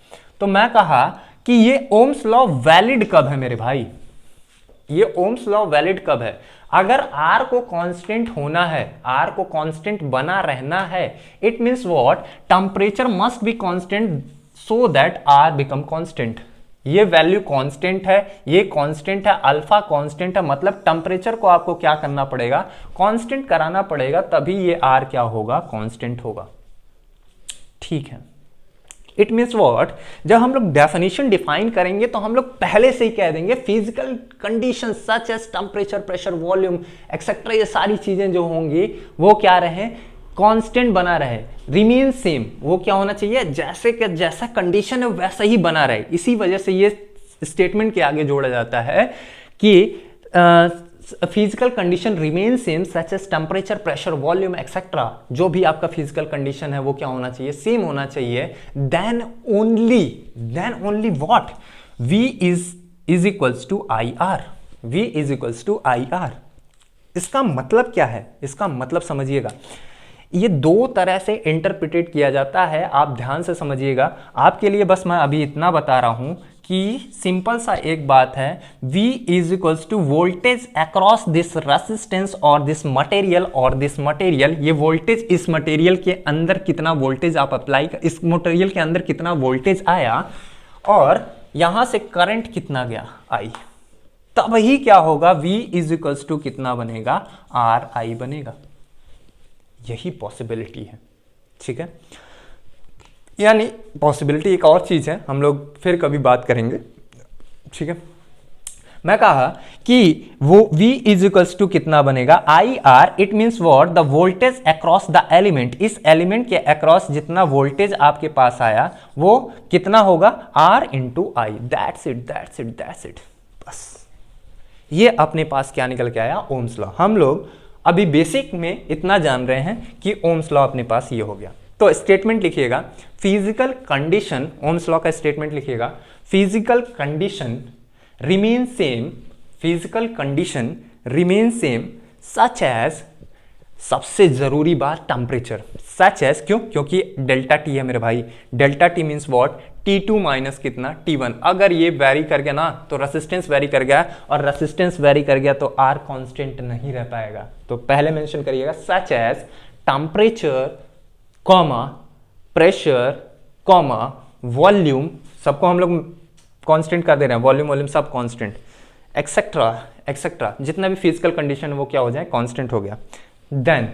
तो मैं कहा कि ये ओम्स लॉ वैलिड कब है मेरे भाई, ये ओम्स लॉ वैलिड कब है, अगर R को कांस्टेंट होना है, R को कांस्टेंट बना रहना है, it means what, temperature must be constant so that R become constant. ये वैल्यू कांस्टेंट है, ये कांस्टेंट है, अल्फा कांस्टेंट है, मतलब टेम्परेचर को आपको क्या करना पड़ेगा, कांस्टेंट कराना पड़ेगा, तभी ये R क्या होगा, कांस्टेंट होगा। ठीक है, इट मीन्स वॉट, जब हम लोग डेफिनेशन डिफाइन करेंगे तो हम लोग पहले से ही कह देंगे physical condition such as temperature, pressure, volume etcetera, ये सारी चीजें जो होंगी वो क्या रहे, कांस्टेंट बना रहे, रिमेन सेम। वो क्या होना चाहिए, जैसा कंडीशन है वैसा ही बना रहे। इसी वजह से ये स्टेटमेंट के आगे जोड़ा जाता है कि physical condition remain same such as temperature, pressure, volume etcetera, जो भी आपका फिजिकल कंडीशन है वो क्या होना चाहिए, सेम होना चाहिए। Then only what, V is equals to I R, V is equals to I R. इसका मतलब क्या है, इसका मतलब समझिएगा, ये दो तरह से इंटरप्रिटेट किया जाता है, आप ध्यान से समझिएगा। आपके लिए बस मैं अभी इतना बता रहा हूं कि सिंपल सा एक बात है, V is equals to voltage across this resistance और दिस मटेरियल, ये वोल्टेज इस मटेरियल के अंदर कितना वोल्टेज आप अप्लाई, इस मटेरियल के अंदर कितना वोल्टेज आया और यहां से करंट कितना गया, I, तब ही क्या होगा, V इज इक्वल्स टू कितना बनेगा, RI बनेगा। यही पॉसिबिलिटी है। ठीक है, यानी पॉसिबिलिटी एक और चीज है, हम लोग फिर कभी बात करेंगे। ठीक है, मैं कहा कि वो V इज इक्वल्स टू कितना बनेगा, I R. It means what, the voltage across the element, इस एलिमेंट के अक्रॉस जितना वोल्टेज आपके पास आया वो कितना होगा, R into I. That's it. बस ये अपने पास क्या निकल के आया, ओम्स लॉ। हम लोग अभी बेसिक में इतना जान रहे हैं कि ओम्स लॉ अपने पास ये हो गया। तो स्टेटमेंट लिखिएगा, फिजिकल कंडीशन, ओम्स लॉ का स्टेटमेंट लिखिएगा, physical condition remain same, physical condition remain same such as, सबसे जरूरी बात टेम्परेचर, सच एज, क्यों? क्योंकि डेल्टा टी है मेरे भाई, delta T means what, T2 minus कितना T1। अगर ये वेरी कर गया ना तो रेसिस्टेंस वेरी कर गया, और रेसिस्टेंस वेरी कर गया तो R कांस्टेंट नहीं रह पाएगा। तो पहले मेंशन करिएगा such as temperature comma pressure comma volume, सबको हम लोग कांस्टेंट कर दे रहे हैं, वॉल्यूम सब कांस्टेंट, एक्सेट्रा एक्सेट्रा, जितना भी फिजिकल कंडीशन है वो क्या हो जाए, कांस्टेंट हो गया। then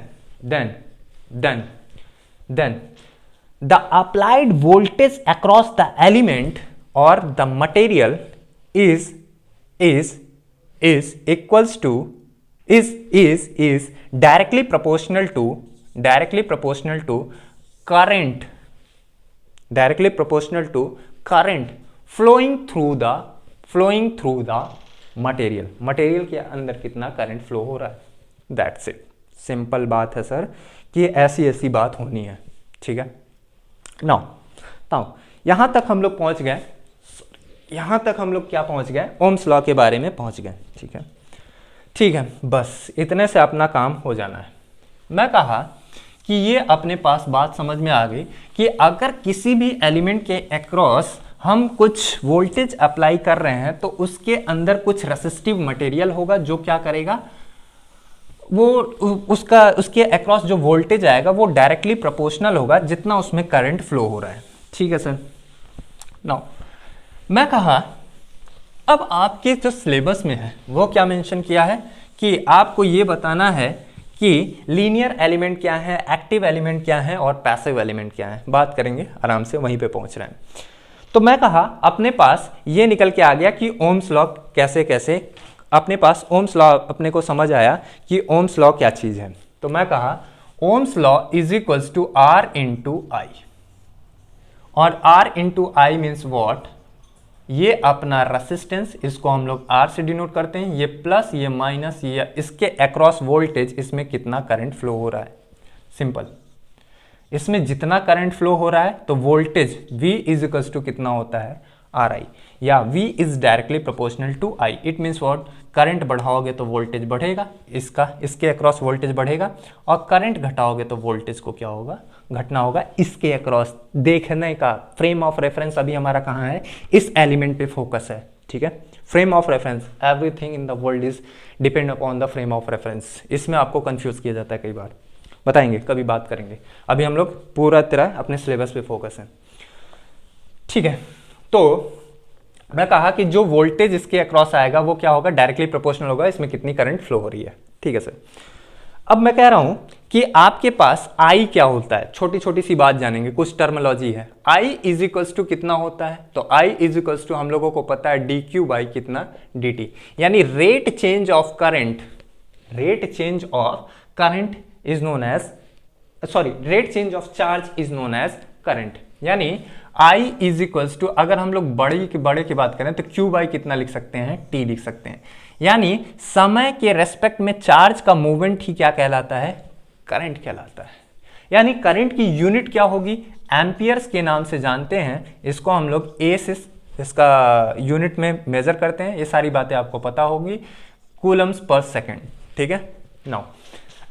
the applied voltage across the element or the material is equals to is directly proportional to current flowing through the material के अंदर कितना करंट फ्लो हो रहा है। दैट्स इट, सिंपल बात है सर कि ऐसी बात होनी है, ठीक है। नाउ यहां तक हम लोग पहुंच गए, क्या पहुंच गए, ओम्स लॉ के बारे में पहुंच गए, ठीक है, बस इतने से अपना काम हो जाना है। मैं कहा कि ये अपने पास बात समझ में आ गई कि अगर किसी भी एलिमेंट के अक्रॉस हम कुछ वोल्टेज अप्लाई कर रहे हैं तो उसके अंदर कुछ रेसिस्टिव मटेरियल होगा जो क्या करेगा, वो उसके अक्रॉस जो वोल्टेज आएगा वो डायरेक्टली प्रोपोर्शनल होगा जितना उसमें करंट फ्लो हो रहा है, ठीक है सर। नाउ मैं कहा अब आपके जो सिलेबस में है वो क्या मेंशन किया है कि आपको ये बताना है कि लीनियर एलिमेंट क्या है, एक्टिव एलिमेंट क्या है और पैसिव एलिमेंट क्या है। बात करेंगे, आराम से वहीं पे पहुंच रहे हैं। तो मैं कहा अपने पास ये निकल के आ गया कि ओम्स लॉ कैसे अपने पास ओम्स लॉ अपने को समझ आया कि ओम्स लॉ क्या चीज है। तो मैं कहा Ohm's law is equals to R into I, और R into I means what, ये अपना रेसिस्टेंस, इसको हम लोग R से डिनोट करते हैं, ये प्लस ये माइनस, ये इसके अक्रॉस वोल्टेज, इसमें कितना करंट फ्लो हो रहा है। सिंपल, इसमें जितना करंट फ्लो हो रहा है तो voltage V is equals to कितना होता है, RI, या V is directly proportional to I। It means what, current बढ़ाओगे तो वोल्टेज बढ़ेगा, इसके अक्रॉस वोल्टेज बढ़ेगा, और करंट घटाओगे तो वोल्टेज को क्या होगा, घटना होगा इसके अक्रॉस। देखने का फ्रेम ऑफ रेफरेंस अभी हमारा कहाँ है, इस एलिमेंट पे फोकस है, ठीक है। Frame of reference, everything in the world is depend upon the frame of reference. इसमें आपको कंफ्यूज किया जाता है कई बार, बताएंगे कभी, बात करेंगे। अभी हम लोग पूरा तरह अपने सिलेबस पे फोकस है, ठीक है। तो मैं कहा कि जो वोल्टेज इसके अक्रॉस आएगा वो क्या होगा, डायरेक्टली प्रोपोर्शनल होगा इसमें कितनी करंट फ्लो हो रही है, ठीक है सर। अब मैं कह रहा हूं कि आपके पास I क्या होता है, छोटी छोटी सी बात जानेंगे, कुछ टर्मिनोलॉजी है। I इज इक्वल्स टू कितना होता है, तो I इज इक्वल्स टू हम लोगों को पता है dq बाई कितना dt, यानी rate change of current, rate change of current is known as, sorry, rate change of charge is known as current. यानी I इज इक्वल्स टू, अगर हम लोग बड़े की बात करें तो Q बाई कितना लिख सकते हैं, T लिख सकते हैं। यानी समय के रेस्पेक्ट में चार्ज का मूवमेंट ही क्या कहलाता है, करंट कहलाता है। यानी करंट की यूनिट क्या होगी, एम्पियर्स के नाम से जानते हैं इसको हम लोग, A से इसका यूनिट में मेजर करते हैं। ये सारी बातें आपको पता होगी, कूलम्स पर सेकेंड, ठीक है। नाउ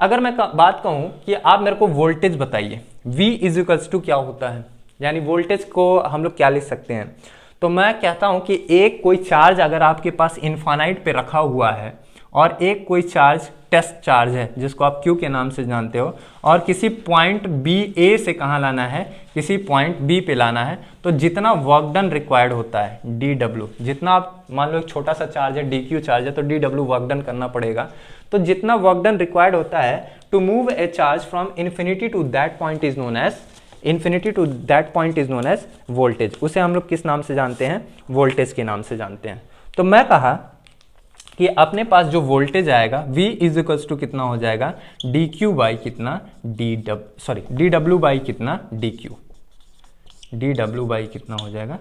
अगर मैं बात कहूं कि आप मेरे को वोल्टेज बताइए, V इज इक्वल्स टू क्या होता है, यानी वोल्टेज को हम लोग क्या लिख सकते हैं। तो मैं कहता हूं कि एक कोई चार्ज अगर आपके पास इनफाइनाइट पे रखा हुआ है और एक कोई चार्ज टेस्ट चार्ज है जिसको आप Q के नाम से जानते हो, और किसी पॉइंट B A से कहाँ लाना है, किसी पॉइंट B पे लाना है, तो जितना वर्क डन रिक्वायर्ड होता है dW, जितना आप मान लो एक छोटा सा चार्ज है dQ चार्ज है तो dW वर्क डन करना पड़ेगा। तो जितना वर्क डन रिक्वायर्ड होता है to move a charge from infinity to that point is known as, infinity to that point is known as voltage. उसे हम लोग किस नाम से जानते हैं, वोल्टेज के नाम से जानते हैं। तो मैं कहा कि अपने पास जो वोल्टेज आएगा V इज इक्वल्स टू कितना हो जाएगा, dQ बाई कितना dW बाई कितना dQ, dW बाई कितना हो जाएगा,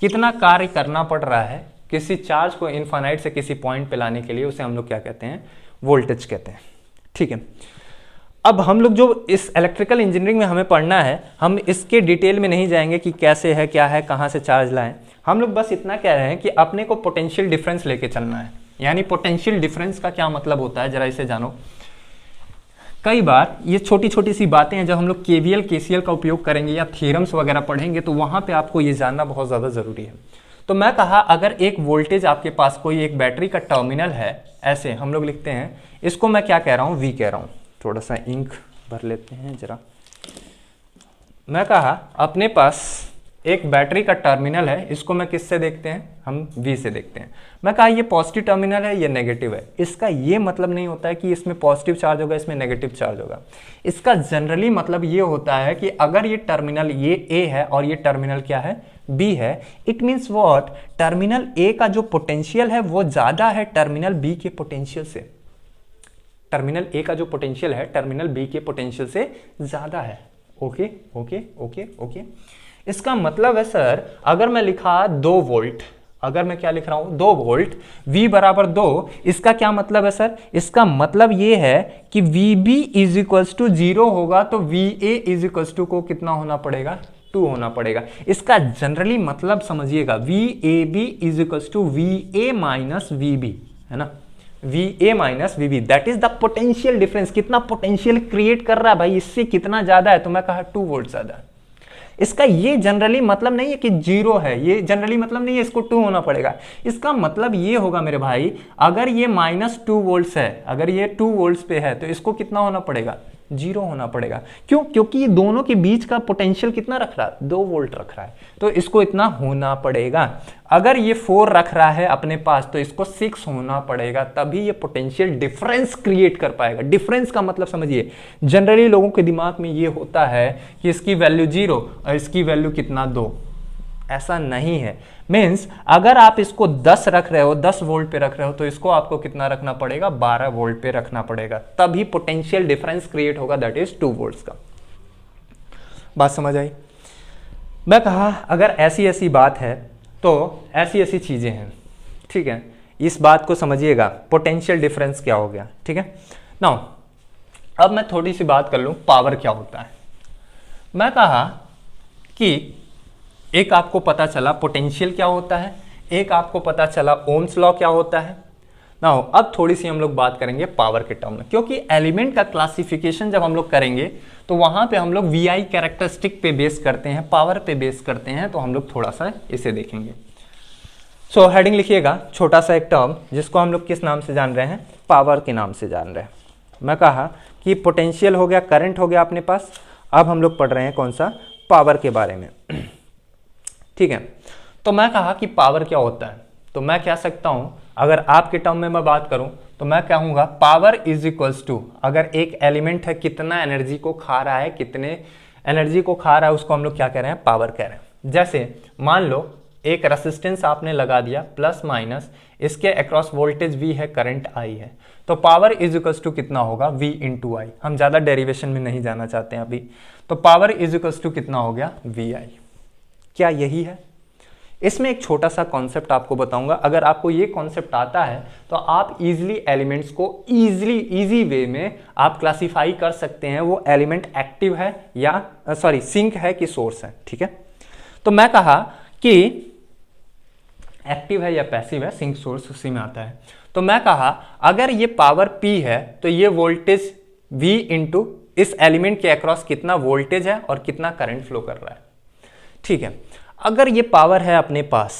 कितना कार्य करना पड़ रहा है किसी चार्ज को इनफाइनाइट से किसी पॉइंट पे लाने के लिए, उसे हम लोग क्या कहते हैं, वोल्टेज कहते हैं, ठीक है। अब हम लोग जो इस इलेक्ट्रिकल इंजीनियरिंग में हमें पढ़ना है, हम इसके डिटेल में नहीं जाएंगे कि कैसे है, क्या है, कहाँ से चार्ज लाएं। हम लोग बस इतना कह रहे हैं कि अपने को पोटेंशियल डिफरेंस लेके चलना है। यानी पोटेंशियल डिफरेंस का क्या मतलब होता है, जरा इसे जानो। कई बार ये छोटी छोटी सी बातें हैं, जब हम लोग केवीएल केसीएल का उपयोग करेंगे या थ्योरम्स वगैरह पढ़ेंगे तो वहाँ पे आपको ये जानना बहुत ज़्यादा ज़रूरी है। तो मैं कहा अगर एक वोल्टेज आपके पास कोई एक बैटरी का टर्मिनल है, ऐसे हम लोग लिखते हैं, इसको मैं क्या कह रहा हूँ, वी कह रहा हूँ। थोड़ा सा इंक भर लेते हैं जरा। मैं कहा अपने पास एक बैटरी का टर्मिनल है, इसको मैं किससे देखते हैं, हम वी से देखते हैं। मैं कहा ये पॉजिटिव टर्मिनल है, ये नेगेटिव है। इसका ये मतलब नहीं होता है कि इसमें पॉजिटिव चार्ज होगा, इसमें नेगेटिव चार्ज होगा। इसका जनरली मतलब ये होता है कि अगर ये टर्मिनल ये ए है और ये टर्मिनल क्या है, बी है, इट मीन्स व्हाट, टर्मिनल ए का जो पोटेंशियल है वो ज्यादा है टर्मिनल बी के पोटेंशियल से। टर्मिनल ए का जो पोटेंशियल है टर्मिनल बी के पोटेंशियल से ज्यादा है। Okay okay okay okay. इसका मतलब है सर, अगर मैं लिखा 2 वोल्ट, अगर मैं क्या लिख रहा हूं 2 वोल्ट, V बराबर 2, इसका क्या मतलब है सर, इसका मतलब ये है कि VB इज इक्वल्स टू 0 होगा तो VA इज इक्वल्स टू को कितना होना पड़ेगा, 2 होना पड़ेगा। इसका जनरली मतलब समझिएगा, VAB is equals to VA minus VB, है ना, VA minus VB, that is the potential difference. कितना पोटेंशियल क्रिएट कर रहा है भाई, इससे कितना ज्यादा है, तो मैं कहा 2 वोल्ट ज्यादा। इसका ये जनरली मतलब नहीं है कि 0 है, ये जनरली मतलब नहीं है इसको 2 होना पड़ेगा। इसका मतलब ये होगा मेरे भाई, अगर ये -2 वोल्ट्स है, अगर ये 2 वोल्ट्स पे है तो इसको कितना होना पड़ेगा, 0 होना पड़ेगा। क्यों, क्योंकि ये दोनों के बीच का पोटेंशियल कितना रख रहा है, 2 वोल्ट रख रहा है, तो इसको इतना होना पड़ेगा। अगर ये 4 रख रहा है अपने पास तो इसको 6 होना पड़ेगा, तभी ये पोटेंशियल डिफरेंस क्रिएट कर पाएगा। डिफरेंस का मतलब समझिए, जनरली लोगों के दिमाग में ये होता है कि इसकी वैल्यू 0 और इसकी वैल्यू कितना 2, ऐसा नहीं है। मीन्स अगर आप इसको 10 रख रहे हो, 10 वोल्ट पे रख रहे हो, तो इसको आपको कितना रखना पड़ेगा, 12 वोल्ट पे रखना पड़ेगा, तभी पोटेंशियल डिफरेंस क्रिएट होगा, दैट इज 2 वोल्ट्स का। बात समझ आई। मैं कहा अगर ऐसी ऐसी बात है तो ऐसी ऐसी चीजें हैं, ठीक है, इस बात को समझिएगा, पोटेंशियल डिफरेंस क्या हो गया, ठीक है। नाउ अब मैं थोड़ी सी बात कर लूं, पावर क्या होता है। मैं कहा कि एक आपको पता चला पोटेंशियल क्या होता है, एक आपको पता चला ओम्स लॉ क्या होता है। नाउ अब थोड़ी सी हम लोग बात करेंगे पावर के टर्म में, क्योंकि एलिमेंट का क्लासिफिकेशन जब हम लोग करेंगे तो वहां पे हम लोग VI कैरेक्टरिस्टिक पे बेस करते हैं, पावर पे बेस करते हैं, तो हम लोग थोड़ा सा इसे देखेंगे। सो हेडिंग लिखिएगा, छोटा सा एक टर्म जिसको हम लोग किस नाम से जान रहे हैं, पावर के नाम से जान रहे हैं। मैं कहा कि पोटेंशियल हो गया, करंट हो गया अपने पास, अब हम लोग पढ़ रहे हैं कौन सा, पावर के बारे में, ठीक है। तो मैं कहा कि पावर क्या होता है, तो मैं कह सकता हूं, अगर आपके टर्म में मैं बात करूं तो मैं कहूंगा पावर इज इक्वल्स टू, अगर एक एलिमेंट है कितना एनर्जी को खा रहा है, कितने एनर्जी को खा रहा है, उसको हम लोग क्या कह रहे हैं, पावर कह रहे हैं। जैसे मान लो एक रेसिस्टेंस आपने लगा दिया प्लस माइनस, इसके अक्रॉस वोल्टेज V है, करंट I है, तो पावर इज इक्वल्स टू कितना होगा, V इंटू I। हम ज्यादा डेरिवेशन में नहीं जाना चाहते हैं अभी, तो पावर इज इक्वल्स टू कितना हो गया, VI। क्या यही है? इसमें एक छोटा सा कॉन्सेप्ट आपको बताऊंगा, अगर आपको ये कॉन्सेप्ट आता है तो आप इजीली एलिमेंट्स को इजी वे में आप क्लासिफाई कर सकते हैं, वो एलिमेंट एक्टिव है या सिंक है कि सोर्स है, ठीक है। तो मैं कहा कि एक्टिव है या पैसिव है, सिंक सोर्स उसी में आता है। तो मैं कहा अगर ये पावर P है तो ये वोल्टेज V इंटू इस एलिमेंट के अक्रॉस कितना वोल्टेज है और कितना करंट फ्लो कर रहा है, ठीक है। अगर ये पावर है अपने पास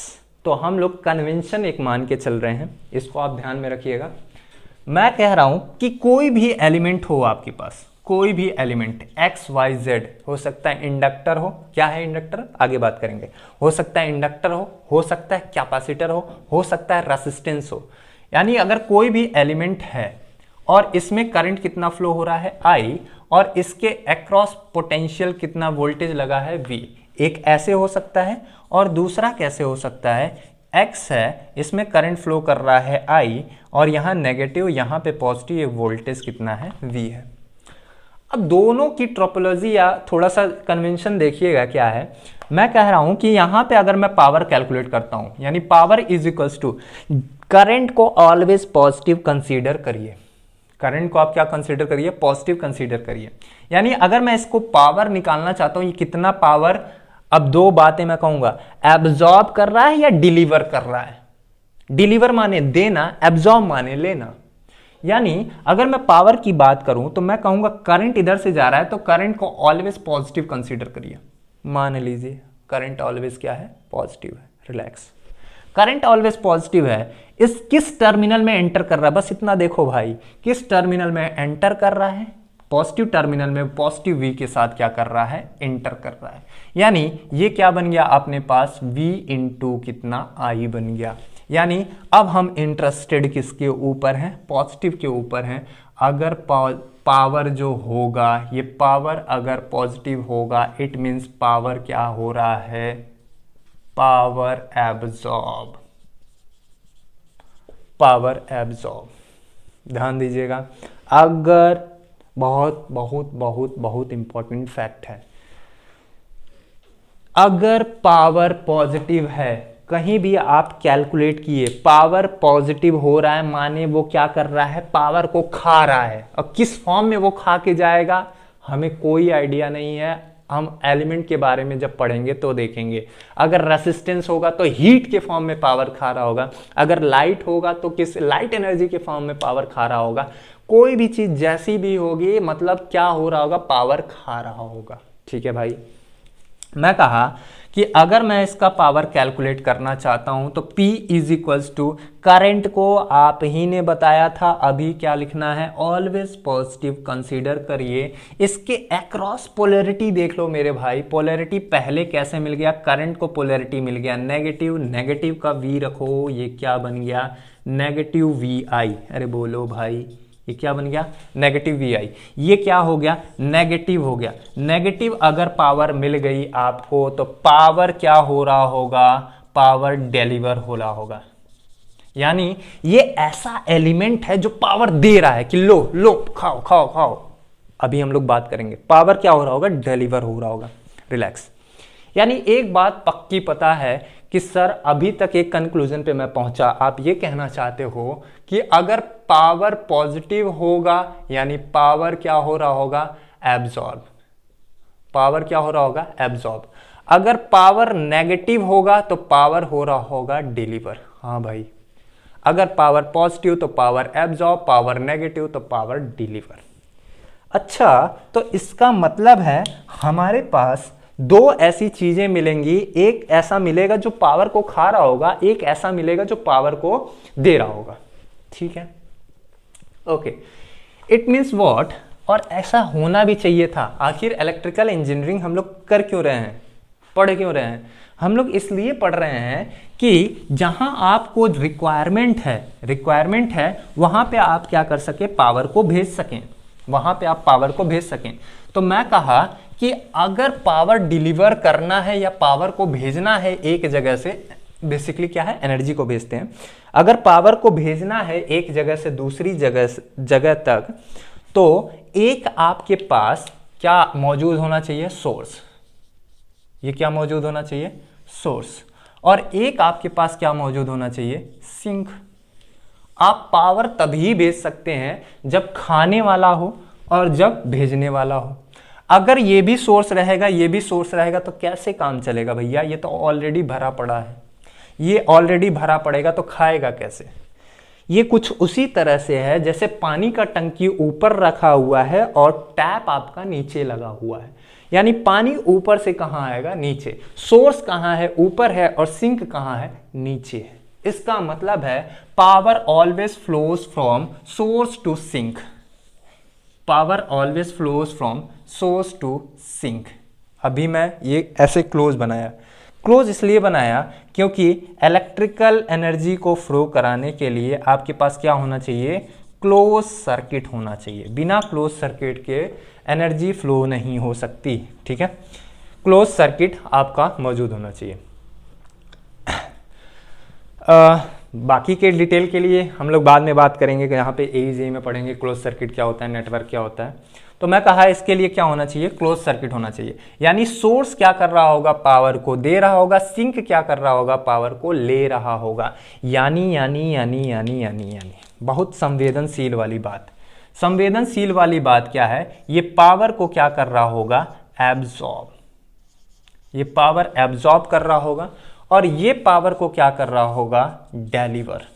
तो हम लोग कन्वेंशन एक मान के चल रहे हैं, इसको आप ध्यान में रखिएगा। मैं कह रहा हूं कि कोई भी एलिमेंट हो आपके पास, कोई भी एलिमेंट एक्स वाई जेड, हो सकता है इंडक्टर हो, क्या है इंडक्टर आगे बात करेंगे, हो सकता है इंडक्टर हो सकता है कैपेसिटर हो सकता है रेसिस्टेंस हो। यानी अगर कोई भी एलिमेंट है और इसमें करंट कितना फ्लो हो रहा है I, और इसके अक्रॉस पोटेंशियल कितना वोल्टेज लगा है V, एक ऐसे हो सकता है और दूसरा कैसे हो सकता है, X है, इसमें करंट फ्लो कर रहा है I और यहाँ नेगेटिव यहाँ पे पॉजिटिव, ये वोल्टेज कितना है V है। अब दोनों की ट्रोपोलॉजी या थोड़ा सा कन्वेंशन देखिएगा क्या है। मैं कह रहा हूं कि यहां पे अगर मैं पावर कैलकुलेट करता हूं, यानी power is equals to, current को ऑलवेज पॉजिटिव कंसीडर करिए, करंट को आप क्या कंसीडर करिए, पॉजिटिव कंसीडर करिए। यानी अगर मैं इसको पावर निकालना चाहता हूं, ये कितना पावर, अब दो बातें मैं कहूंगा, एब्जॉर्ब कर रहा है या डिलीवर कर रहा है। डिलीवर माने देना, एब्जॉर्ब माने लेना। यानी अगर मैं पावर की बात करूं तो मैं कहूंगा करंट इधर से जा रहा है तो करंट को ऑलवेज पॉजिटिव कंसीडर करिए। मान लीजिए करंट ऑलवेज क्या है, पॉजिटिव है। रिलैक्स, करंट ऑलवेज पॉजिटिव है। इस किस टर्मिनल में एंटर कर रहा है, बस इतना देखो भाई, किस टर्मिनल में एंटर कर रहा है, पॉजिटिव टर्मिनल में पॉजिटिव V के साथ क्या कर रहा है, एंटर कर रहा है। यानी ये क्या बन गया अपने पास, V इंटू कितना I बन गया। यानी अब हम इंटरेस्टेड किसके ऊपर हैं, पॉजिटिव के ऊपर हैं। अगर पावर जो होगा, ये पावर अगर पॉजिटिव होगा, इट मीन्स पावर क्या हो रहा है, पावर एब्जॉर्ब, पावर एब्जॉर्ब। ध्यान दीजिएगा, अगर बहुत बहुत बहुत बहुत इंपॉर्टेंट फैक्ट है, अगर पावर पॉजिटिव है, कहीं भी आप कैलकुलेट किए, पावर पॉजिटिव हो रहा है माने वो क्या कर रहा है, पावर को खा रहा है। और किस फॉर्म में वो खा के जाएगा हमें कोई आइडिया नहीं है, हम एलिमेंट के बारे में जब पढ़ेंगे तो देखेंगे। अगर रेसिस्टेंस होगा तो हीट के फॉर्म में पावर खा रहा होगा, अगर लाइट होगा तो किस लाइट एनर्जी के फॉर्म में पावर खा रहा होगा। कोई भी चीज जैसी भी होगी, मतलब क्या हो रहा होगा, पावर खा रहा होगा। ठीक है भाई, मैं कहा कि अगर मैं इसका पावर कैलकुलेट करना चाहता हूं तो P is equals to, current को आप ही ने बताया था अभी क्या लिखना है, ऑलवेज पॉजिटिव कंसीडर करिए। इसके अक्रॉस पोलैरिटी देख लो मेरे भाई, पोलैरिटी पहले कैसे मिल गया, करंट को पोलैरिटी मिल गया नेगेटिव, नेगेटिव का V रखो, ये क्या बन गया, नेगेटिव VI। अरे बोलो भाई, ये क्या बन गया, नेगेटिव VI। ये क्या हो गया, नेगेटिव हो गया। नेगेटिव अगर पावर मिल गई आपको तो पावर क्या हो रहा होगा, पावर डिलीवर हो रहा होगा। यानी ये ऐसा एलिमेंट है जो पावर दे रहा है कि लो लो खाओ खाओ खाओ। अभी हम लोग बात करेंगे पावर क्या हो रहा होगा, डिलीवर हो रहा होगा। रिलैक्स, यानी एक बात पक्की पता है कि सर अभी तक एक कंक्लूजन पे मैं पहुंचा, आप ये कहना चाहते हो कि अगर पावर पॉजिटिव होगा यानी पावर क्या हो रहा होगा, एब्जॉर्ब। पावर क्या हो रहा होगा, एब्जॉर्ब। अगर पावर नेगेटिव होगा तो पावर हो रहा होगा डिलीवर। हाँ भाई, अगर पावर पॉजिटिव तो पावर एब्जॉर्ब, पावर नेगेटिव तो पावर डिलीवर। अच्छा, तो इसका मतलब है हमारे पास दो ऐसी चीजें मिलेंगी, एक ऐसा मिलेगा जो पावर को खा रहा होगा, एक ऐसा मिलेगा जो पावर को दे रहा होगा। ठीक है, ओके, इट मीन्स व्हाट, और ऐसा होना भी चाहिए था। आखिर इलेक्ट्रिकल इंजीनियरिंग हम लोग कर क्यों रहे हैं, पढ़ क्यों रहे हैं, हम लोग इसलिए पढ़ रहे हैं कि जहां आपको रिक्वायरमेंट है वहां पे आप क्या कर सके, पावर को भेज सकें, वहां पे आप पावर को भेज सकें। तो मैं कहा कि अगर पावर डिलीवर करना है या पावर को भेजना है एक जगह से, बेसिकली क्या है, एनर्जी को भेजते हैं, अगर पावर को भेजना है एक जगह से दूसरी जगह तक, तो एक आपके पास क्या मौजूद होना चाहिए, सोर्स। ये क्या मौजूद होना चाहिए, सोर्स। और एक आपके पास क्या मौजूद होना चाहिए, सिंक। आप पावर तभी भेज सकते हैं जब खाने वाला हो और जब भेजने वाला हो। अगर ये भी सोर्स रहेगा, ये भी सोर्स रहेगा तो कैसे काम चलेगा भैया, ये तो ऑलरेडी भरा पड़ा है, ये ऑलरेडी भरा पड़ेगा तो खाएगा कैसे। ये कुछ उसी तरह से है जैसे पानी का टंकी ऊपर रखा हुआ है और टैप आपका नीचे लगा हुआ है। यानी पानी ऊपर से कहां आएगा, नीचे। सोर्स कहां है, ऊपर है, और सिंक कहां है, नीचे है। इसका मतलब है power always flows from source to sink. Power always flows from source to sink. अभी मैं ये ऐसे क्लोज बनाया, क्लोज इसलिए बनाया क्योंकि इलेक्ट्रिकल एनर्जी को फ्लो कराने के लिए आपके पास क्या होना चाहिए, क्लोज सर्किट होना चाहिए। बिना क्लोज सर्किट के एनर्जी फ्लो नहीं हो सकती। ठीक है, क्लोज सर्किट आपका मौजूद होना चाहिए। बाकी के डिटेल के लिए हम लोग बाद में बात करेंगे कि यहाँ पे AEJ में पढ़ेंगे क्लोज सर्किट क्या होता है, नेटवर्क क्या होता है। तो मैं कहा इसके लिए क्या होना चाहिए, क्लोज सर्किट होना चाहिए। यानी सोर्स क्या कर रहा होगा, पावर को दे रहा होगा, सिंक क्या कर रहा होगा, पावर को ले रहा होगा। यानी यानी यानी यानी यानी यानी बहुत संवेदनशील वाली बात, संवेदनशील वाली बात क्या है, ये पावर को क्या कर रहा होगा, एब्जॉर्ब, ये पावर एब्जॉर्ब कर रहा होगा और ये पावर को क्या कर रहा होगा, डिलीवर।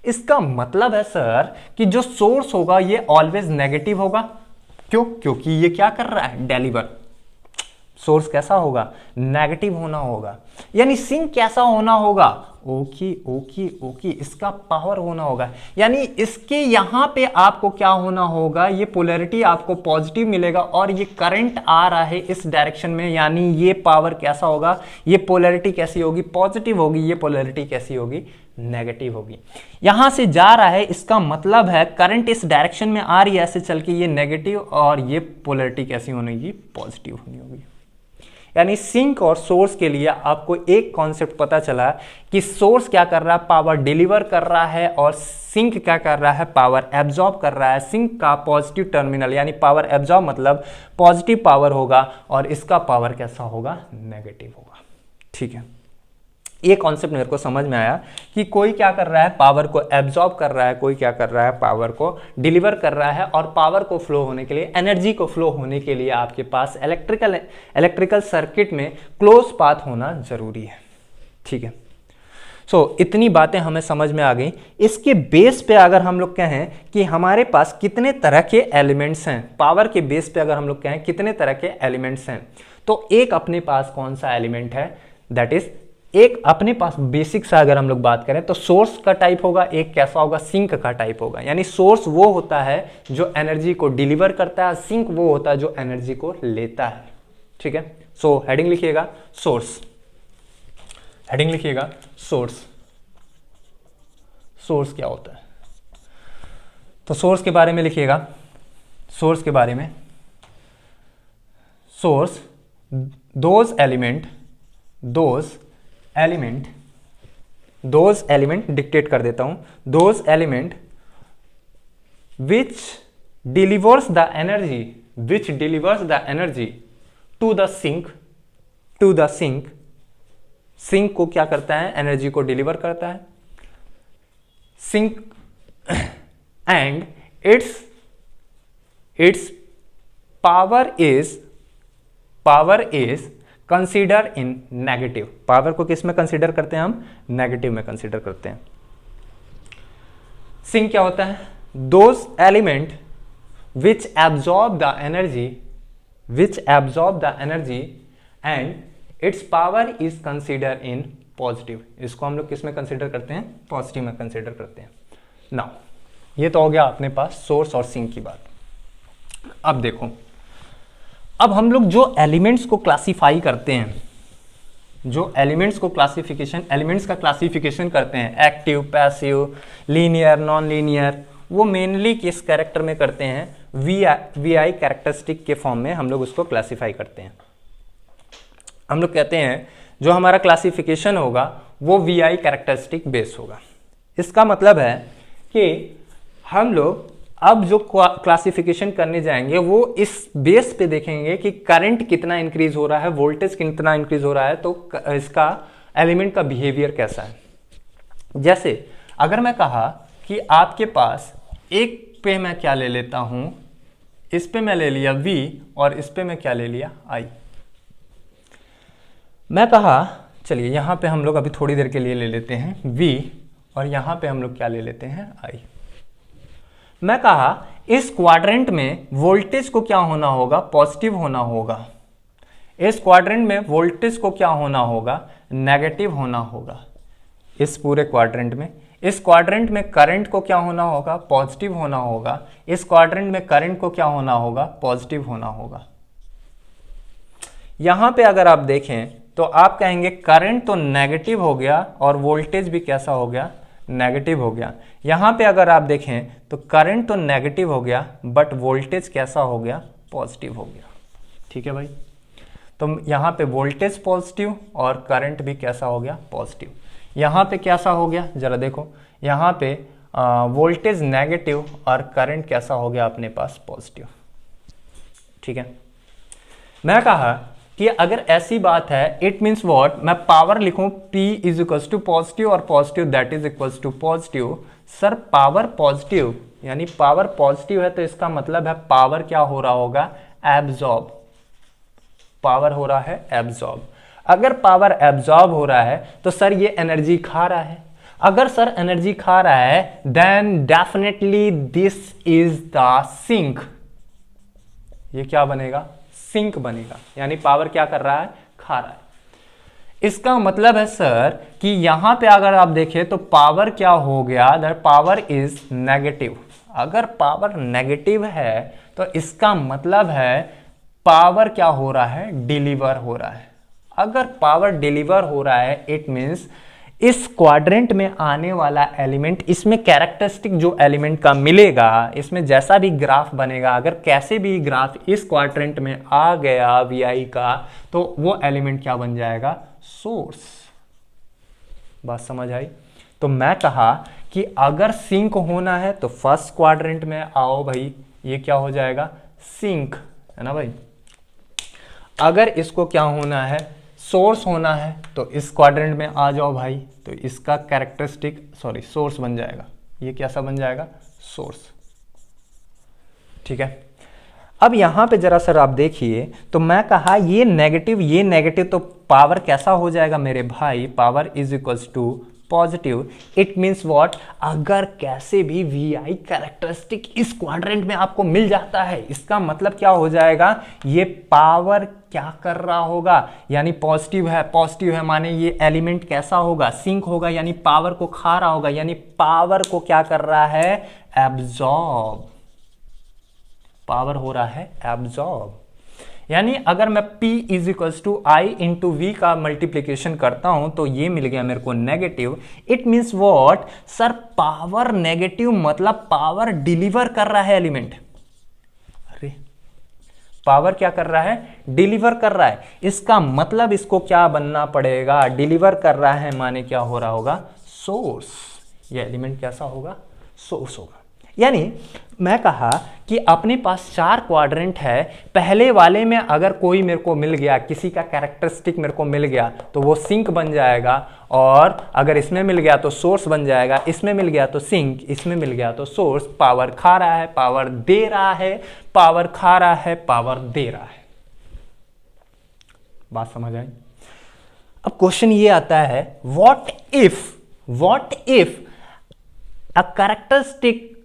इसका मतलब है सर कि जो सोर्स होगा ये ऑलवेज नेगेटिव होगा। क्यों? क्योंकि ये क्या कर रहा है, डिलीवर। सोर्स कैसा होगा, नेगेटिव होना होगा। यानी सिंक कैसा होना होगा, ओकी ओकी ओकी, इसका पावर होना होगा। यानी इसके यहां पे आपको क्या होना होगा, ये पोलैरिटी आपको पॉजिटिव मिलेगा और ये करंट आ रहा है इस डायरेक्शन में, यानी ये पावर कैसा होगा, ये पोलैरिटी कैसी होगी, पॉजिटिव होगी, ये पोलैरिटी कैसी होगी, नेगेटिव होगी। यहां से जा रहा है, इसका मतलब है करंट इस डायरेक्शन में आ रही है, ऐसे चल के ये नेगेटिव और ये पोलैरिटी कैसी होगी, पॉजिटिव होनी होगी। यानी सिंक और सोर्स के लिए आपको एक कॉन्सेप्ट पता चला कि सोर्स क्या कर रहा है, पावर डिलीवर कर रहा है और सिंक क्या कर रहा है, पावर एब्जॉर्ब कर रहा है। सिंक का पॉजिटिव टर्मिनल यानी पावर एब्जॉर्ब मतलब पॉजिटिव पावर होगा और इसका पावर कैसा होगा, नेगेटिव होगा। ठीक है, ये कॉन्सेप्ट मेरे को समझ में आया कि कोई क्या कर रहा है, पावर को एब्जॉर्ब कर रहा है, कोई क्या कर रहा है, पावर को डिलीवर कर रहा है। और पावर को फ्लो होने के लिए, एनर्जी को फ्लो होने के लिए आपके पास इलेक्ट्रिकल सर्किट में क्लोज पाथ होना जरूरी है। ठीक है, इतनी बातें हमें समझ में आ गई। इसके बेस पे अगर हम लोग कहें कि हमारे पास कितने तरह के एलिमेंट्स हैं, पावर के बेस पे अगर हम लोग कहें कितने तरह के एलिमेंट्स हैं, तो एक अपने पास कौन सा एलिमेंट है, दैट इज एक अपने पास बेसिक सा अगर हम लोग बात करें तो सोर्स का टाइप होगा, एक कैसा होगा, सिंक का टाइप होगा। यानी सोर्स वो होता है जो एनर्जी को डिलीवर करता है, सिंक वो होता है जो एनर्जी को लेता है। ठीक है, हेडिंग लिखिएगा सोर्स, हेडिंग लिखिएगा सोर्स। सोर्स क्या होता है, तो सोर्स के बारे में लिखिएगा, सोर्स के बारे में, सोर्स दोज एलिमेंट डिक्टेट कर देता हूं, those element which delivers the energy to the sink, sink को क्या करता है, एनर्जी को डिलीवर करता है, sink and it's power is consider in negative. Power को किस में कंसीडर करते हैं हम, नेगेटिव में कंसीडर करते हैं। सिंक क्या होता है, those element which absorb the energy and it's power is consider in positive. इसको हम लोग किस में कंसीडर करते हैं, पॉजिटिव में कंसीडर करते हैं। नाउ ये तो हो गया अपने पास सोर्स और सिंक की बात। अब देखो, अब हम लोग जो एलिमेंट्स को क्लासिफाई करते हैं, जो एलिमेंट्स का क्लासिफिकेशन करते हैं, active, passive, linear, non linear, वो मेनली किस कैरेक्टर में करते हैं, वीआई कैरेक्टरिस्टिक के फॉर्म में हम लोग उसको क्लासिफाई करते हैं। हम लोग कहते हैं जो हमारा क्लासिफिकेशन होगा वो वीआई कैरेक्टरिस्टिक बेस होगा। इसका मतलब है कि हम लोग अब जो क्लासिफिकेशन करने जाएंगे वो इस बेस पे देखेंगे कि करंट कितना इंक्रीज हो रहा है, वोल्टेज कितना इंक्रीज हो रहा है, तो इसका एलिमेंट का बिहेवियर कैसा है। जैसे अगर मैं कहा कि आपके पास एक पे मैं क्या ले लेता हूं, इस पे मैं ले लिया V और इस पे मैं क्या ले लिया I। मैं कहा चलिए यहां पे हम लोग अभी थोड़ी देर के लिए ले लेते हैं V और यहां पे हम लोग क्या ले लेते हैं I। मैं कहा इस क्वाड्रेंट में वोल्टेज को क्या होना होगा, पॉजिटिव होना होगा। इस क्वाड्रेंट में वोल्टेज को क्या होना होगा, नेगेटिव होना होगा। इस पूरे क्वाड्रेंट में, इस क्वाड्रेंट में करंट को क्या होना होगा, पॉजिटिव होना होगा। इस क्वाड्रेंट में करंट को क्या होना होगा, पॉजिटिव होना होगा। यहां पे अगर आप देखें तो आप कहेंगे करंट तो नेगेटिव हो गया और वोल्टेज भी कैसा हो गया, नेगेटिव हो गया। यहां पे अगर आप देखें तो करंट तो नेगेटिव हो गया बट वोल्टेज कैसा हो गया, पॉजिटिव हो गया। ठीक है भाई, तो यहां पे वोल्टेज पॉजिटिव और करंट भी कैसा हो गया, पॉजिटिव। यहां पे कैसा हो गया, जरा देखो, यहां पे वोल्टेज नेगेटिव और करंट कैसा हो गया अपने पास, पॉजिटिव। ठीक है, मैं कहा कि अगर ऐसी बात है, इट मीन्स व्हाट, मैं पावर लिखूं P is equals to positive और positive that is equals to positive. Sir power positive यानी पावर पॉजिटिव है तो इसका मतलब है पावर क्या हो रहा होगा, एब्जॉर्ब, पावर हो रहा है एब्जॉर्ब। अगर पावर एब्जॉर्ब हो रहा है तो सर ये एनर्जी खा रहा है, अगर सर एनर्जी खा रहा है then definitely this is the sink, ये क्या बनेगा, सिंक बनेगा, यानी पावर क्या कर रहा है, खा रहा है। इसका मतलब है सर कि यहां पे अगर आप देखें तो पावर क्या हो गया, दैट पावर इज नेगेटिव। अगर पावर नेगेटिव है तो इसका मतलब है पावर क्या हो रहा है, डिलीवर हो रहा है। अगर पावर डिलीवर हो रहा है इट मींस इस क्वाड्रेंट में आने वाला एलिमेंट, इसमें कैरेक्टरिस्टिक जो एलिमेंट का मिलेगा, इसमें जैसा भी ग्राफ बनेगा, अगर कैसे भी ग्राफ इस क्वाड्रेंट में आ गया वी का, तो वो एलिमेंट क्या बन जाएगा, सोर्स। बात समझ आई? तो मैं कहा कि अगर सिंक होना है तो फर्स्ट क्वाड्रेंट में आओ भाई, ये क्या हो जाएगा, सिंक, है ना भाई। अगर इसको क्या होना है, सोर्स होना है, तो इस क्वाड्रेंट में आ जाओ भाई, तो इसका कैरेक्टरिस्टिक सोर्स बन जाएगा, ये कैसा बन जाएगा, सोर्स। ठीक है, अब यहां पे जरा सर आप देखिए, तो मैं कहा ये नेगेटिव तो पावर कैसा हो जाएगा मेरे भाई, power is equals to positive. It means what, अगर कैसे भी वी आई कैरेक्टरिस्टिक इस क्वाड्रेंट में आपको मिल जाता है, इसका मतलब क्या हो जाएगा, ये पावर क्या कर रहा होगा, यानी पॉजिटिव है माने ये एलिमेंट कैसा होगा, सिंक होगा, यानी पावर को खा रहा होगा, यानी पावर को क्या कर रहा है, एब्जॉर्ब, पावर हो रहा है एब्जॉर्ब। यानी अगर मैं P is equals to I into V का मल्टीप्लीकेशन करता हूं तो ये मिल गया मेरे को negative. It means what sir, power negative मतलब पावर डिलीवर कर रहा है एलिमेंट। अरे पावर क्या कर रहा है, डिलीवर कर रहा है, इसका मतलब इसको क्या बनना पड़ेगा, डिलीवर कर रहा है माने क्या हो रहा होगा, सोर्स। ये एलिमेंट कैसा होगा, सोर्स होगा। यानी मैं कहा कि अपने पास 4 क्वाड्रेंट है, पहले वाले में अगर कोई मेरे को मिल गया, किसी का कैरेक्टरिस्टिक मेरे को मिल गया तो वो सिंक बन जाएगा, और अगर इसमें मिल गया तो सोर्स बन जाएगा, इसमें मिल गया तो सिंक, इसमें मिल गया तो सोर्स। पावर खा रहा है, पावर दे रहा है, पावर खा रहा है, पावर दे रहा है। बात समझ आई? अब क्वेश्चन ये आता है, व्हाट इफ अ कैरेक्टरिस्टिक,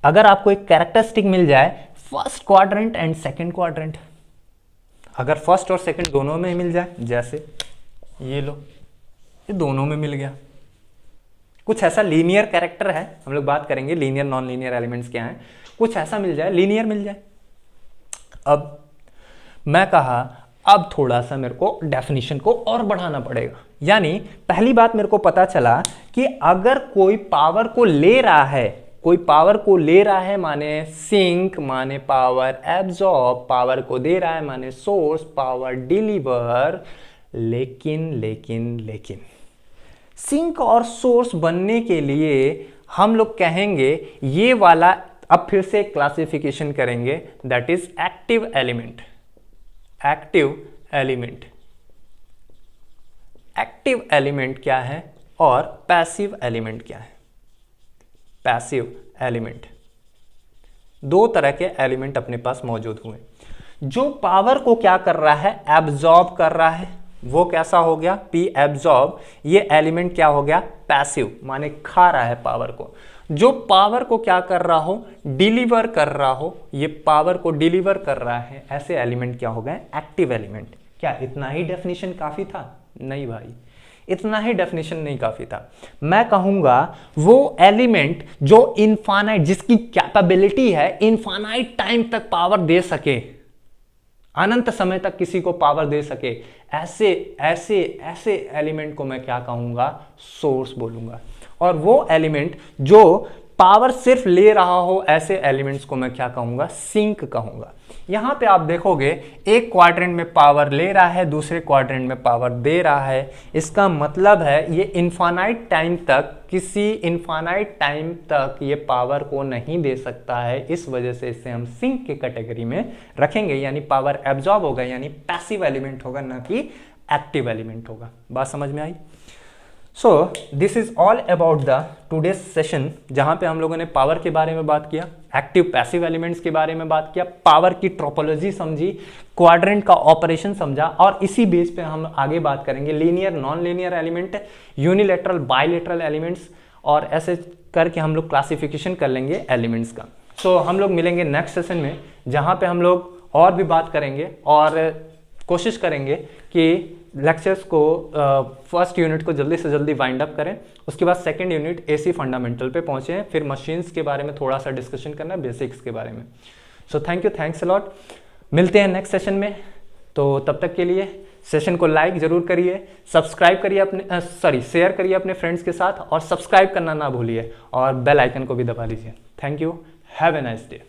अगर आपको एक कैरेक्टरिस्टिक मिल जाए first quadrant and second quadrant, अगर फर्स्ट और सेकंड दोनों में मिल जाए, जैसे ये लो, ये दोनों में मिल गया, कुछ ऐसा लीनियर कैरेक्टर है, हम लोग बात करेंगे लीनियर नॉन लीनियर एलिमेंट्स क्या हैं, कुछ ऐसा मिल जाए, लीनियर मिल जाए। अब मैं कहा अब थोड़ा सा मेरे को डेफिनेशन को और बढ़ाना पड़ेगा। यानी पहली बात मेरे को पता चला कि अगर कोई पावर को ले रहा है, कोई पावर को ले रहा है माने सिंक, माने पावर एब्जॉर्ब, पावर को दे रहा है माने सोर्स, पावर डिलीवर। लेकिन सिंक और सोर्स बनने के लिए हम लोग कहेंगे ये वाला, अब फिर से क्लासिफिकेशन करेंगे, that is active element. Active element क्या है और पैसिव एलिमेंट क्या है। पैसिव एलिमेंट, दो तरह के एलिमेंट अपने पास मौजूद हुए। जो पावर को क्या कर रहा है, एब्जॉर्ब कर रहा है, वो कैसा हो गया, पी एब्जॉर्ब। ये एलिमेंट क्या हो गया, पैसिव, माने खा रहा है पावर को। जो पावर को क्या कर रहा हो, डिलीवर कर रहा हो, ये पावर को डिलीवर कर रहा है, ऐसे एलिमेंट क्या हो गए, एक्टिव एलिमेंट। क्या इतना ही डेफिनेशन काफी था? नहीं भाई, इतना ही डेफिनेशन नहीं काफी था। मैं कहूंगा वो एलिमेंट जो इनफाइनाइट, जिसकी कैपेबिलिटी है इनफाइनाइट टाइम तक पावर दे सके, अनंत समय तक किसी को पावर दे सके, ऐसे एलिमेंट को मैं क्या कहूंगा, सोर्स बोलूंगा। और वो एलिमेंट जो पावर सिर्फ ले रहा हो, ऐसे एलिमेंट्स को मैं क्या कहूंगा, सिंक कहूंगा। यहां पे आप देखोगे एक क्वाड्रेंट में पावर ले रहा है, दूसरे क्वाड्रेंट में पावर दे रहा है। इसका मतलब है ये इनफाइनाइट टाइम तक, किसी इनफाइनाइट टाइम तक ये पावर को नहीं दे सकता है। इस वजह से इसे हम सिंक के कैटेगरी में रखेंगे, यानी पावर एब्जॉर्ब होगा, यानी पैसिव एलिमेंट होगा, ना कि एक्टिव एलिमेंट होगा। बात समझ में आई? So this is all about the today's session, जहां पे हम लोगों ने पावर के बारे में बात किया, एक्टिव पैसिव एलिमेंट्स के बारे में बात किया, पावर की ट्रोपोलॉजी समझी, क्वाड्रेंट का ऑपरेशन समझा, और इसी बेस पे हम आगे बात करेंगे linear non linear element, unilateral bilateral elements, और ऐसे करके हम लोग क्लासिफिकेशन कर लेंगे एलिमेंट्स का। सो हम लोग मिलेंगे नेक्स्ट सेशन में, जहां पे हम लोग और भी बात करेंगे और कोशिश करेंगे कि लेक्चर्स को फर्स्ट यूनिट को जल्दी से जल्दी वाइंड अप करें, उसके बाद सेकंड यूनिट एसी फंडामेंटल पे पहुंचे, फिर मशीन्स के बारे में थोड़ा सा डिस्कशन करना, बेसिक्स के बारे में। So thank you, thanks a lot, मिलते हैं नेक्स्ट सेशन में। तो तब तक के लिए सेशन को लाइक जरूर करिए, सब्सक्राइब करिए अपने शेयर करिए अपने फ्रेंड्स के साथ, और सब्सक्राइब करना ना भूलिए, और बेल आइकन को भी दबा लीजिए। Thank you, have a nice day.